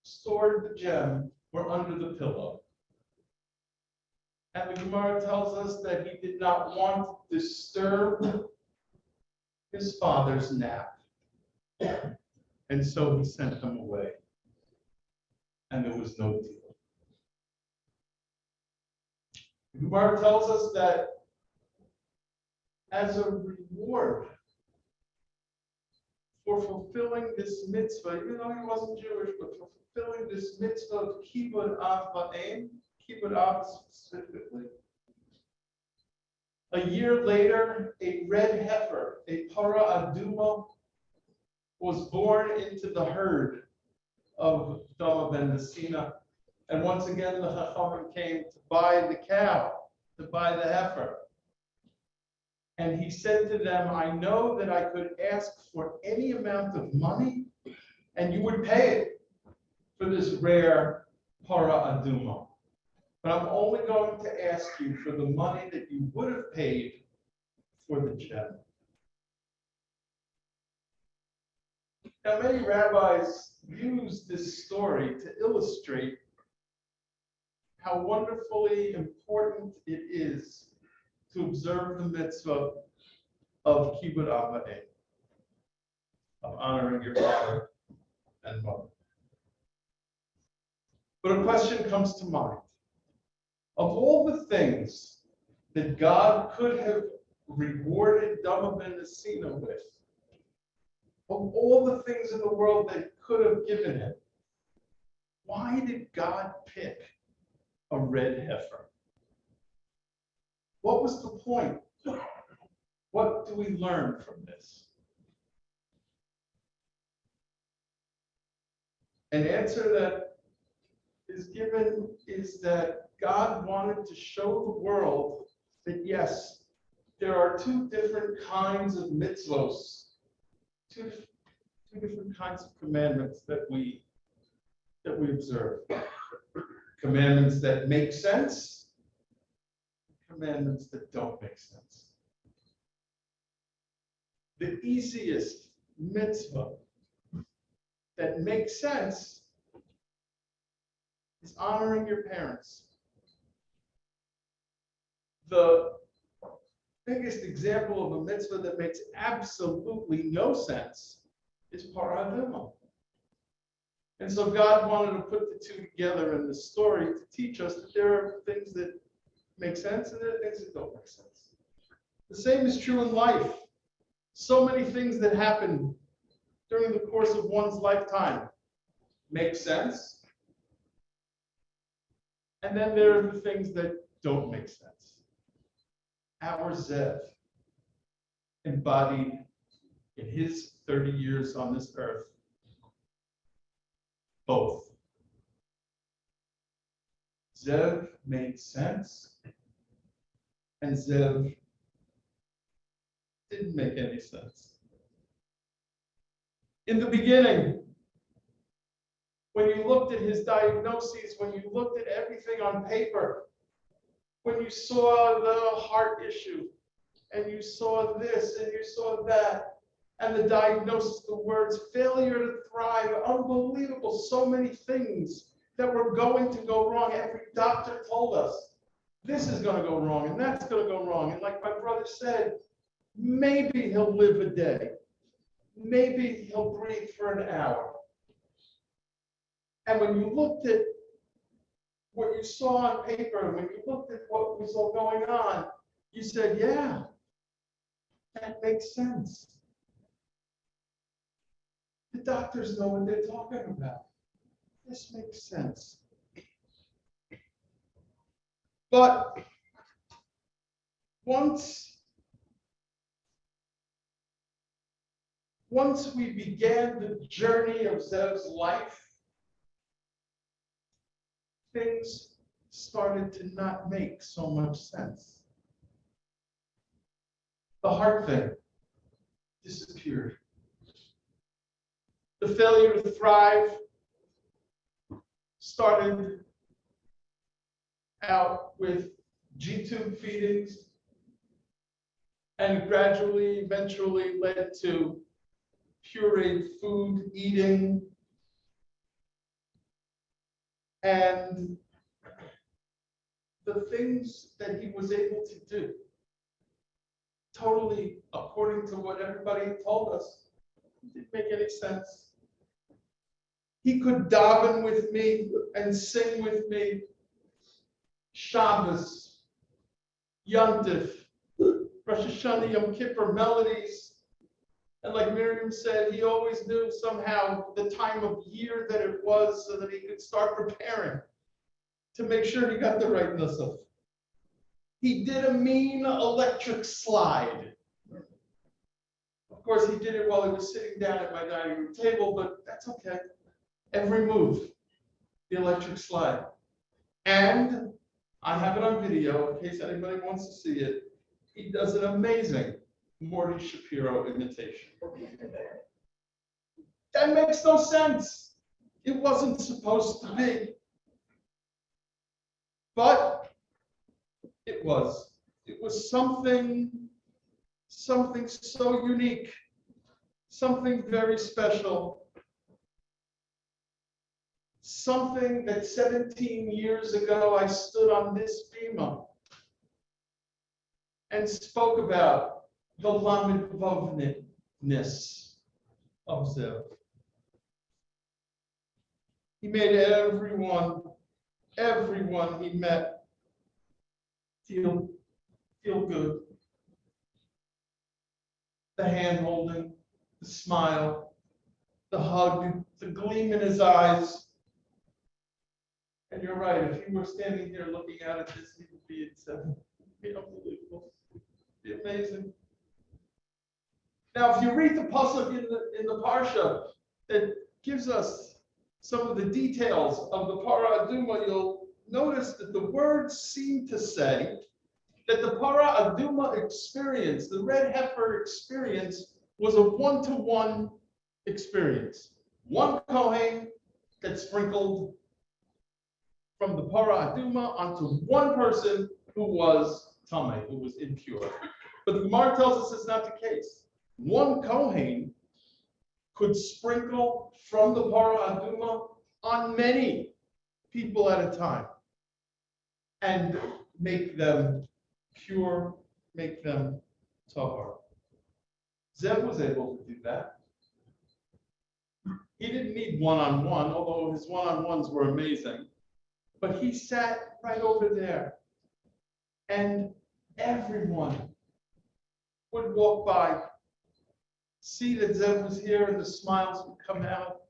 stored the gem were under the pillow. And the Gemara tells us that he did not want to disturb his father's nap. And so he sent them away. and there was no deal. The Gemara tells us that as a reward for fulfilling this mitzvah, even though he wasn't Jewish, but for fulfilling this mitzvah of kibbud av ba'em, kibbud av specifically, a year later, a red heifer, a para aduma, was born into the herd of Dama ben Messina. And once again, the Chachamim came to buy the cow, to buy the heifer. And he said to them, I know that I could ask for any amount of money, and you would pay it for this rare para aduma. But I'm only going to ask you for the money that you would have paid for the gem. Now, many rabbis use this story to illustrate how wonderfully important it is to observe the mitzvah of kibbud av ba'em, of honoring your father and mother. But a question comes to mind. Of all the things that God could have rewarded Dama ben Messina with, of all the things in the world that he could have given him, why did God pick a red heifer? What was the point? What do we learn from this? An answer that is given is that God wanted to show the world that yes, there are two different kinds of mitzvos, two different kinds of commandments that we observe. Commandments that make sense, commandments that don't make sense. The easiest mitzvah that makes sense is honoring your parents. The biggest example of a mitzvah that makes absolutely no sense is para aduma. And so God wanted to put the two together in the story to teach us that there are things that make sense and there are things that don't make sense. The same is true in life. So many things that happen during the course of one's lifetime make sense. And then there are the things that don't make sense. Our Zev, embodied in his 30 years on this earth, both. Zev made sense, and Zev didn't make any sense. In the beginning, when you looked at his diagnoses, when you looked at everything on paper, when you saw the heart issue, and you saw this, and you saw that, and the diagnosis, the words, failure to thrive, unbelievable, so many things that were going to go wrong. Every doctor told us, this is going to go wrong, and that's going to go wrong. And like my brother said, maybe he'll live a day. Maybe he'll breathe for an hour. And when you looked at what you saw on paper, when you looked at what was all going on, you said, yeah, that makes sense. The doctors know what they're talking about. This makes sense. But once we began the journey of Zev's life, things started to not make so much sense. The heart thing disappeared. The failure to thrive started out with G-tube feedings and gradually, eventually led to pureed food eating. And the things that he was able to do, totally according to what everybody told us, didn't make any sense. He could daven with me and sing with me. Shabbos, Yontif, Rosh Hashanah, Yom Kippur melodies. And like Miriam said, he always knew somehow the time of year that it was so that he could start preparing to make sure he got the right nusach. He did a mean electric slide. Of course, he did it while he was sitting down at my dining room table, but that's okay. Every move, the electric slide. And I have it on video in case anybody wants to see it. He does an amazing Morty Shapiro imitation. That makes no sense. It wasn't supposed to be. But it was. It was something so unique, something very special, something that 17 years ago I stood on this bima and spoke about the lamed vavness of Zev. He made everyone he met feel good. The hand holding, the smile, the hug, the gleam in his eyes. And you're right, if he were standing here looking out at this, he would be in seven. It'd be unbelievable. It'd be amazing. Now, if you read the pasuk in the parsha that gives us some of the details of the Parah Aduma, you'll notice that the words seem to say that the Parah Aduma experience, the red heifer experience, was a one-to-one experience. One Kohen that sprinkled from the Parah Aduma onto one person who was Tameh, who was impure. But the Gemara tells us it's not the case. One Kohen could sprinkle from the Parah Aduma on many people at a time and make them pure, make them tahor. Zev was able to do that. He didn't need one-on-one, although his one-on-ones were amazing. But he sat right over there, and everyone would walk by, see that Zev was here, and the smiles would come out.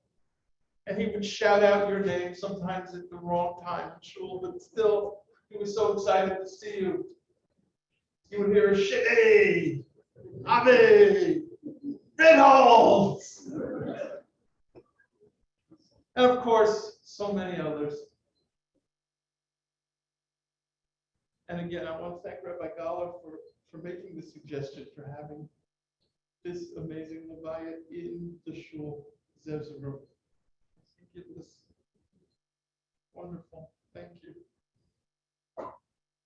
And he would shout out your name, sometimes at the wrong time, shul, but still, he was so excited to see you. You would hear a Shitty, Avi, Ritholtz. And of course, so many others. And again, I want to thank Rabbi Galler for making the suggestion for having this amazing Levaya in the shul, Zev's room. It was wonderful. Thank you. I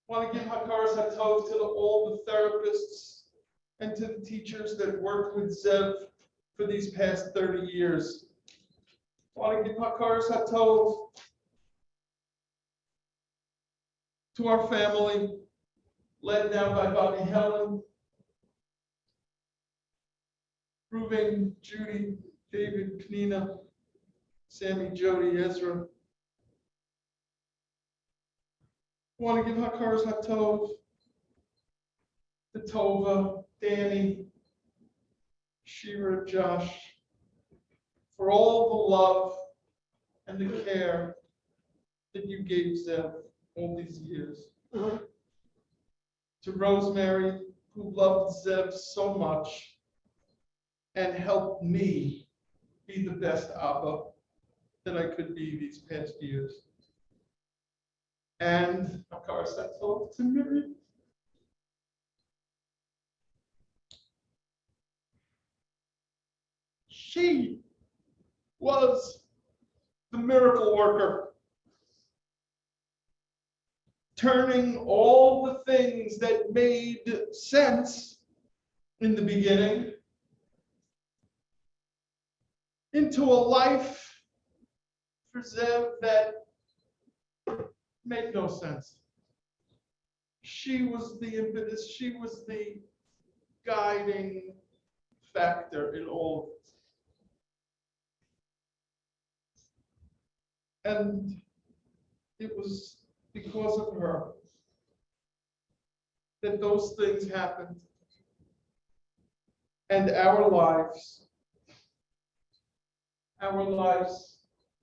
want to give Hakaras Hatov to all the therapists and to the teachers that worked with Zev for these past 30 years. I want to give Hakaras Hatov to our family, led now by Bobby Helen, Reuven, Judy, David, Pnina, Sammy, Jody, Ezra. I want to give Hakaras Hatov to Tova, Danny, Shira, Josh, for all the love and the care that you gave Zev all these years. To Rosemary, who loved Zev so much and helped me be the best Abba that I could be these past years. And Hakaras Hatov to Miriam. She was the miracle worker, turning all the things that made sense in the beginning into a life for Zev that made no sense. She was the impetus, she was the guiding factor in all of it. And it was because of her that those things happened. And our lives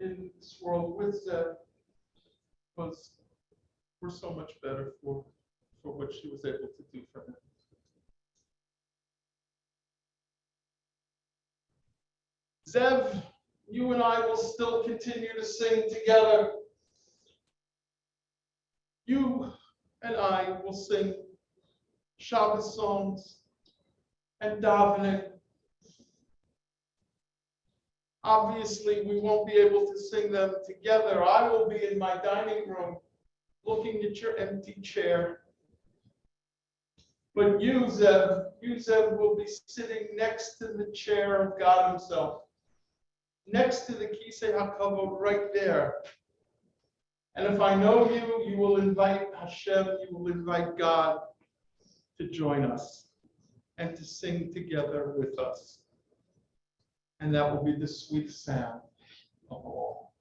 in this world with Zeb were so much better for what she was able to do for him. Zev, you and I will still continue to sing together. You and I will sing Shabbos songs and davening. Obviously, we won't be able to sing them together. I will be in my dining room looking at your empty chair. But you, Zev will be sitting next to the chair of God himself, next to the Kisei HaKavod right there. And if I know you, you will invite Hashem, you will invite God to join us and to sing together with us. And that will be the sweet sound of all.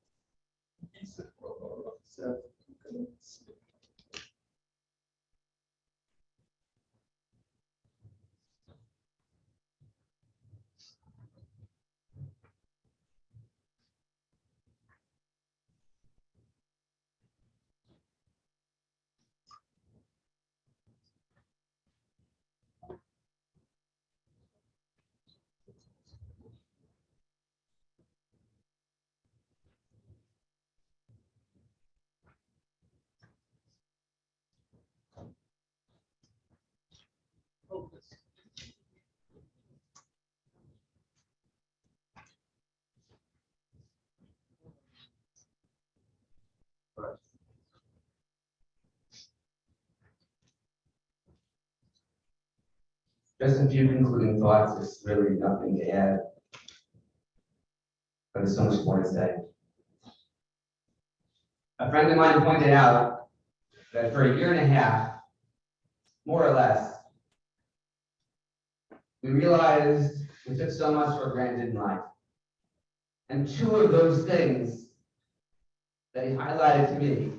Just a few concluding thoughts. There's really nothing to add, but there's so much more to say. A friend of mine pointed out that for a year and a half, more or less, we realized we took so much for granted in life. And two of those things that he highlighted to me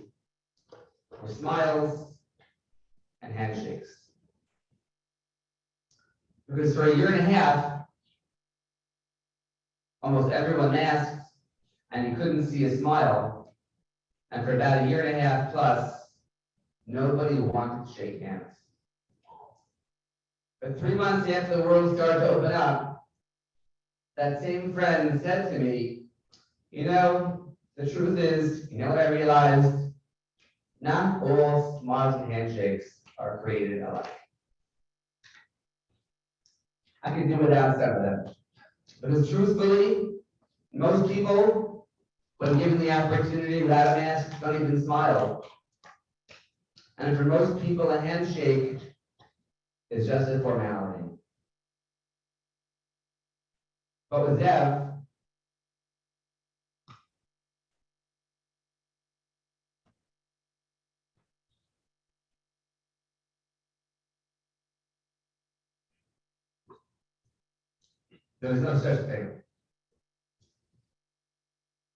were smiles and handshakes. Because for a year and a half, almost everyone masked and you couldn't see a smile. And for about a year and a half plus, nobody wanted to shake hands. But 3 months after the world started to open up, that same friend said to me, you know, the truth is, you know what I realized? Not all smiles and handshakes are created alike. I could do without some of them. Because truthfully, most people, when given the opportunity without a mask, don't even smile. And for most people, a handshake is just a formality. But with Zev, there was no such thing.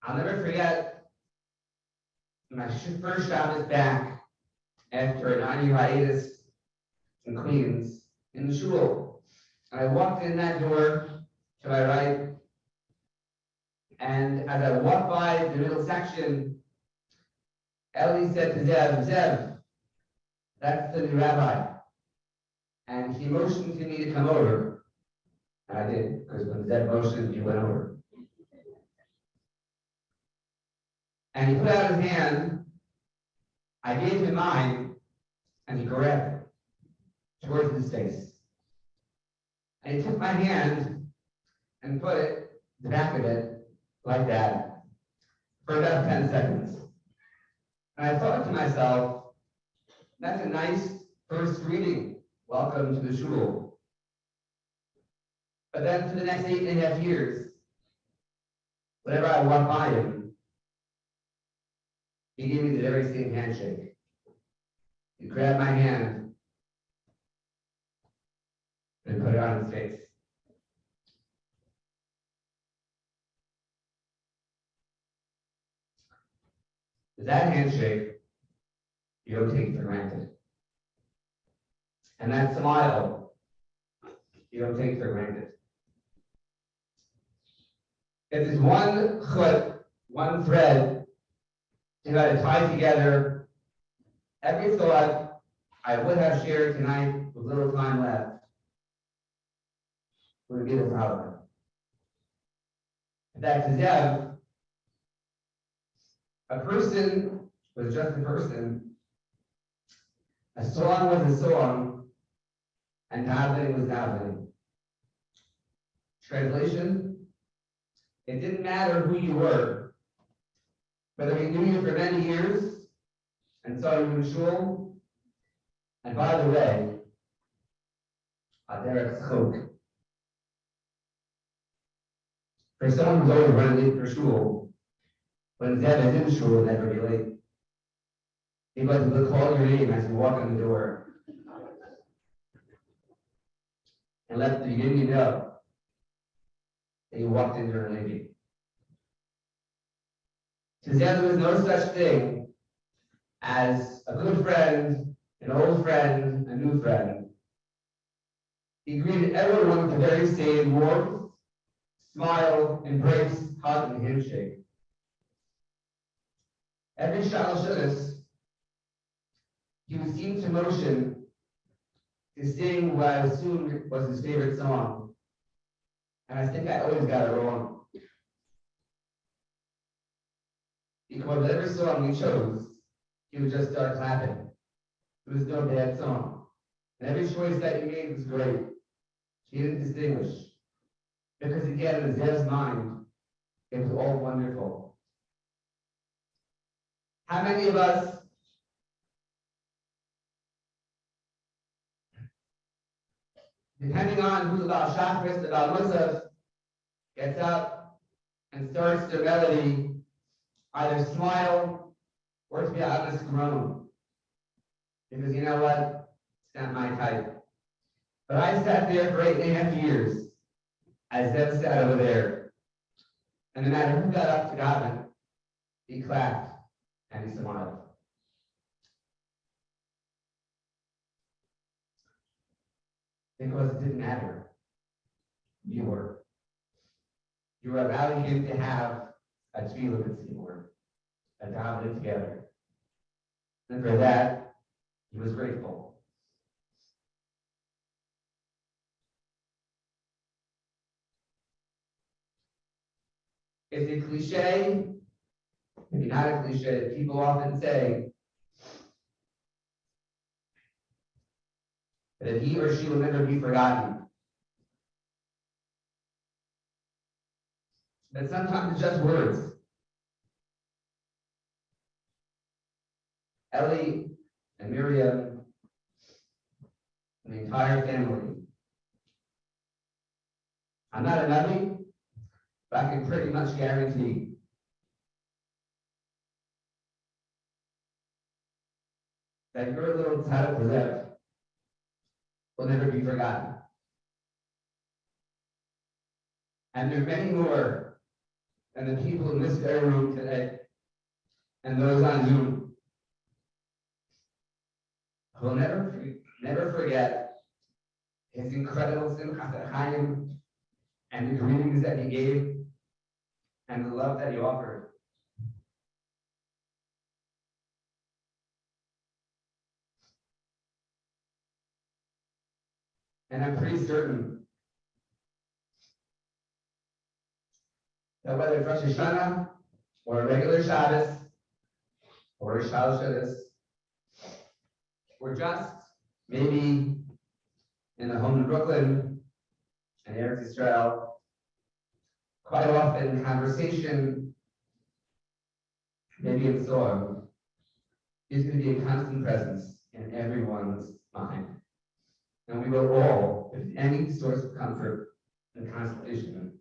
I'll never forget my first job is back after a 9-year hiatus in Queens in the shul. And I walked in that door to my right, and as I walked by the middle section, Ellie said to Zev, that's the new rabbi. And he motioned to me to come over. And I did, because when Zev motioned, he went over. And he put out his hand, I gave him mine, and he grabbed it towards his face. And he took my hand and put it, the back of it, like that, for about 10 seconds. And I thought to myself, that's a nice first greeting. Welcome to the shul. But then for the next 8.5 years, whenever I walked by him, he gave me the very same handshake. He grabbed my hand and put it on his face. That handshake, you don't take for granted. And that smile, you don't take for granted. If there's one chut, one thread, you got to tie together every thought I would have shared tonight with little time left, would be the problem. In fact, to Zev, a person was just a person, a song was a song, and davening was davening. Translation, it didn't matter who you were, whether we knew you for many years and saw you in shul, and by the way, Derek Chok. For someone who's always running late for shul, when Zev is in shul, never be late. He was to call your name as you walk in the door. And let the beginning know that you walked in during Levi. To Zev, there was no such thing as a good friend, an old friend, a new friend. He greeted everyone with the very same warmth, smile, embrace, hug, and handshake. Every Shalosh he was seen to motion to sing what I assumed was his favorite song. And I think I always got it wrong. Because with every song he chose, he would just start clapping. It was no bad song. And every choice that he made was great. He didn't distinguish. Because again, in Zev's mind, it was all wonderful. How many of us depending on who's about Shachris, about Musaf, gets up and starts the melody, either smile or to be honest, groan. Because you know what? It's not my type. But I sat there for 8.5 years, as Zev sat over there. And no matter who got up to daven, he clapped and he smiled. Because it didn't matter. You were allowing him to have a tefillah b'tzibur, a davening together. And for that, he was grateful. It's a cliche, maybe not a cliche, that people often say that he or she will never be forgotten. But sometimes it's just words. Ellie and Miriam and the entire family. I'm not a Navi, but I can pretty much guarantee that your little Tzaddik Zev will never be forgotten. And there are many more than the people in this very room today and those on Zoom who will never forget his incredible Simchat Chaim and the greetings that he gave and the love that he offered. And I'm pretty certain that whether it's Rosh Hashanah or a regular Shabbos or a Shalosh or just maybe in the home in Brooklyn and Eretz Israel, quite often conversation, maybe in song, is going to be a constant presence in everyone's mind. And we will all, with any source of comfort and consolation,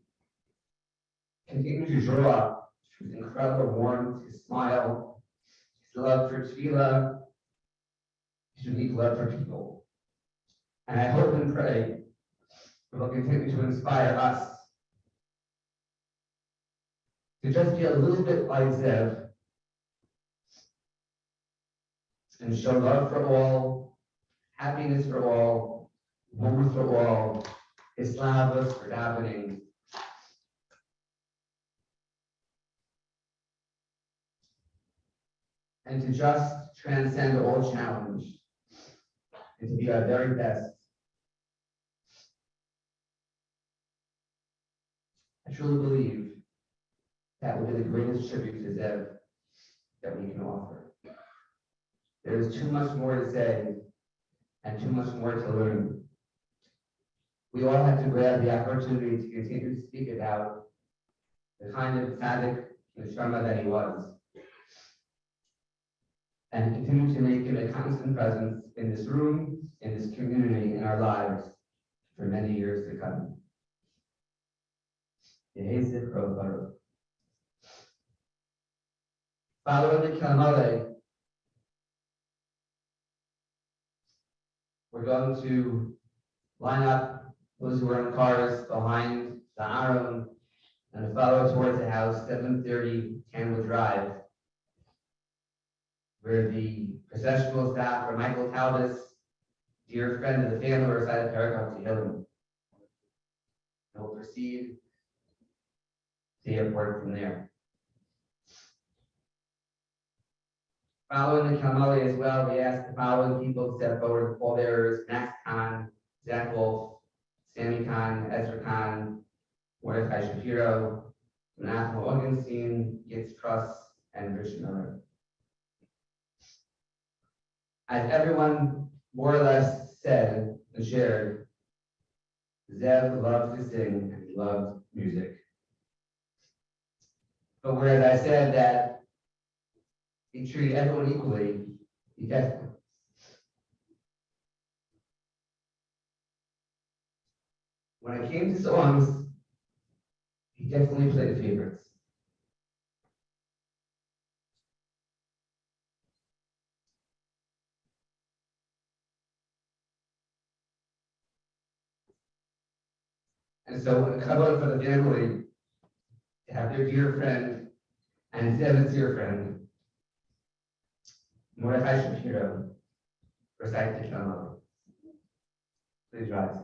continue to draw his incredible warmth, his smile, his love for tefillah, his unique love for people. And I hope and pray it will continue to inspire us to just be a little bit like Zev and show love for all, happiness for all, warmth for all, Islavos for davening. And to just transcend all challenge, and to be our very best. I truly believe that will be the greatest tribute to Zev that we can offer. There is too much more to say and too much more to learn. We all have to grab the opportunity to continue to speak about the kind of tzaddik neshama that he was, and continue to make him a constant presence in this room, in this community, in our lives for many years to come. Yehi Zikro Baruch. Following the Kalmale, we're going to line up those who are in cars behind the Aron and follow towards the house, 730 Canwood Drive, where the processional staff for Michael Talbot's dear friend of the family recited Paragraph to Hillen. And we'll proceed to the airport from there. Following the Kalmali as well, we ask the following people to step forward: Paul Bearers, Max Kahn, Zach Wolf, Sammy Kahn, Ezra Kahn, Mordechai Shapiro, Menachem Augenstein, Yitz Truss, and Rich Miller. As everyone more or less said and shared, Zev loved to sing and he loved music. But whereas I said that he treated everyone equally, he definitely. When it came to songs, he definitely played the favorites. And so when it comes out for the family to have their dear friend and Zev's dear friend, Mordechai Shapiro, recite the Shalom. Please rise.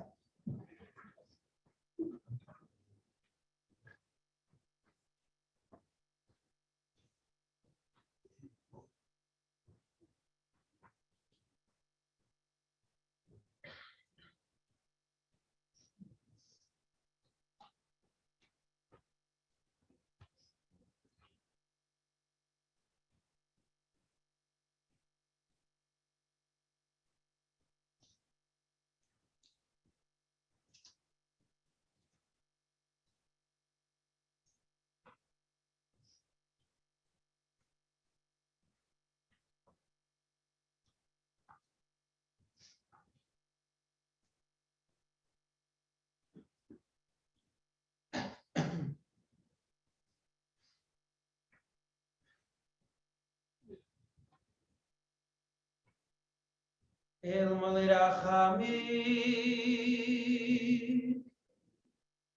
El Malirachami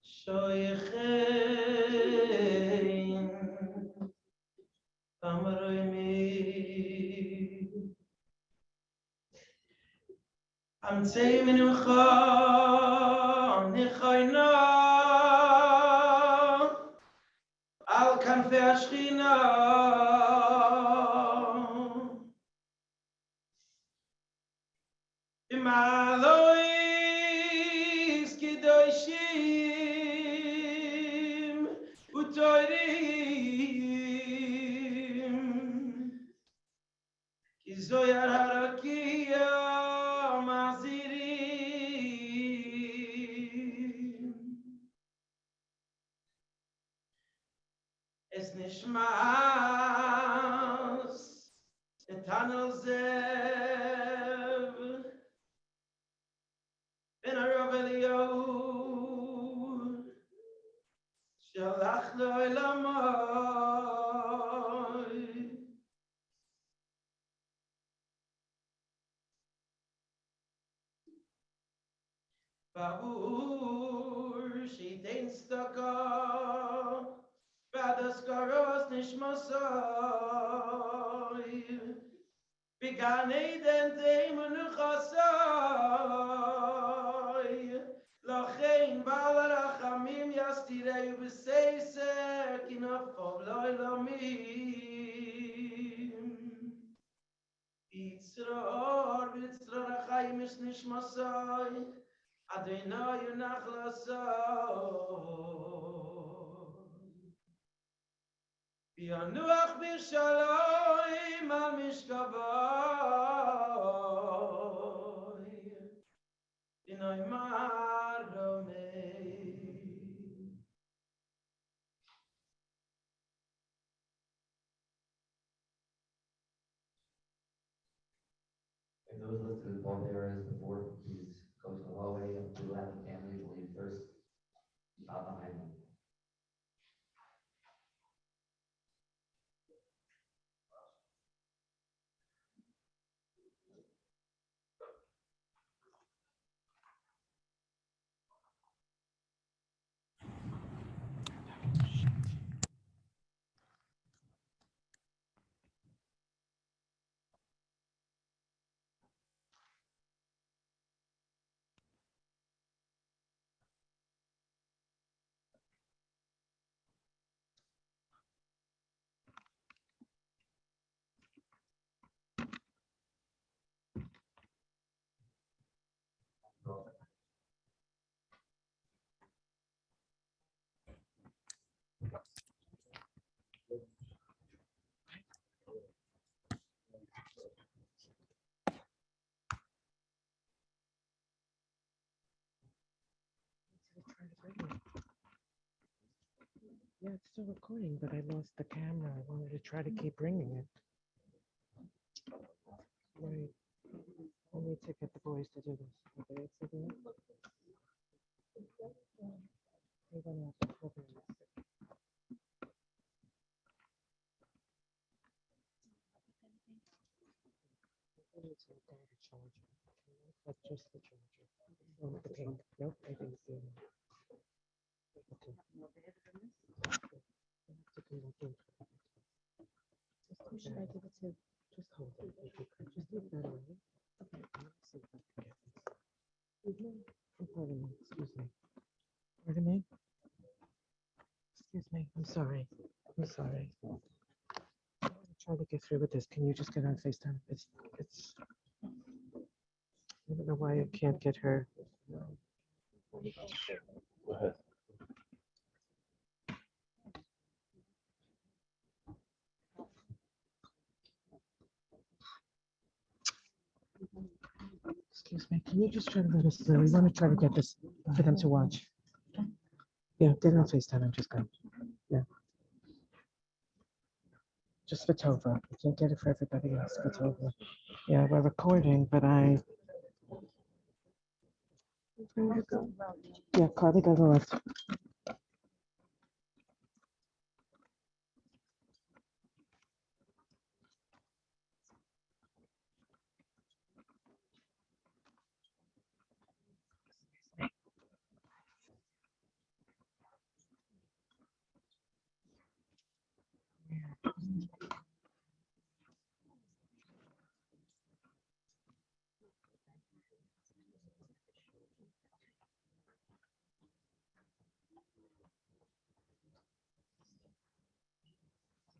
Shoyechein Amaroimi Am Tzeimin Cham Nichayna Al Kanfei Ashchina Imalois Kedoshim Utoirim Kizoyar Harakia Mazirim Es Nishmas Netanel Zev Ben Arav Eliyahu Shalach lo elamai Babur Shitein Staka Badas Karos Nishmasai began Eden Teimen Chasai. Lachein Bal Rachamim Yastirei B'Seiser Kinafov Loi Lomim. Yitzror Achayim Es Nishmasai Adonai Nachlasai. Yanuach b'shalom al mishkavoy, inoy maromei. If those listed in both areas before, please go to the hallway and to let the family leave first. Not behind them. Yeah, it's still recording, but I lost the camera. I wanted to try to keep bringing it. Right. I need to get the boys to do this. Okay, it's a good. They're gonna have to cover this. I need to grab a charger. That's just the charger. No, the pink. Nope, I didn't see it. Okay. I have to come back in. Who should I give it to? Just hold it. If you could. Just leave that away. Okay. Let's see if I can get this. Excuse me. Oh, pardon me. Excuse me. Pardon me. Excuse me. I'm sorry. I'm sorry. I'm gonna try to get through with this. Can you just get on FaceTime? It's. I don't know why I can't get her. Go ahead. Excuse me. Can you just try to let us through? We want to try to get this for them to watch. Yeah, get it on FaceTime. I'm just going. Yeah. Just for Tova. We can't get it for everybody else. For Tova. Yeah, we're recording, but I. Where did it go? Yeah, Carly got the left.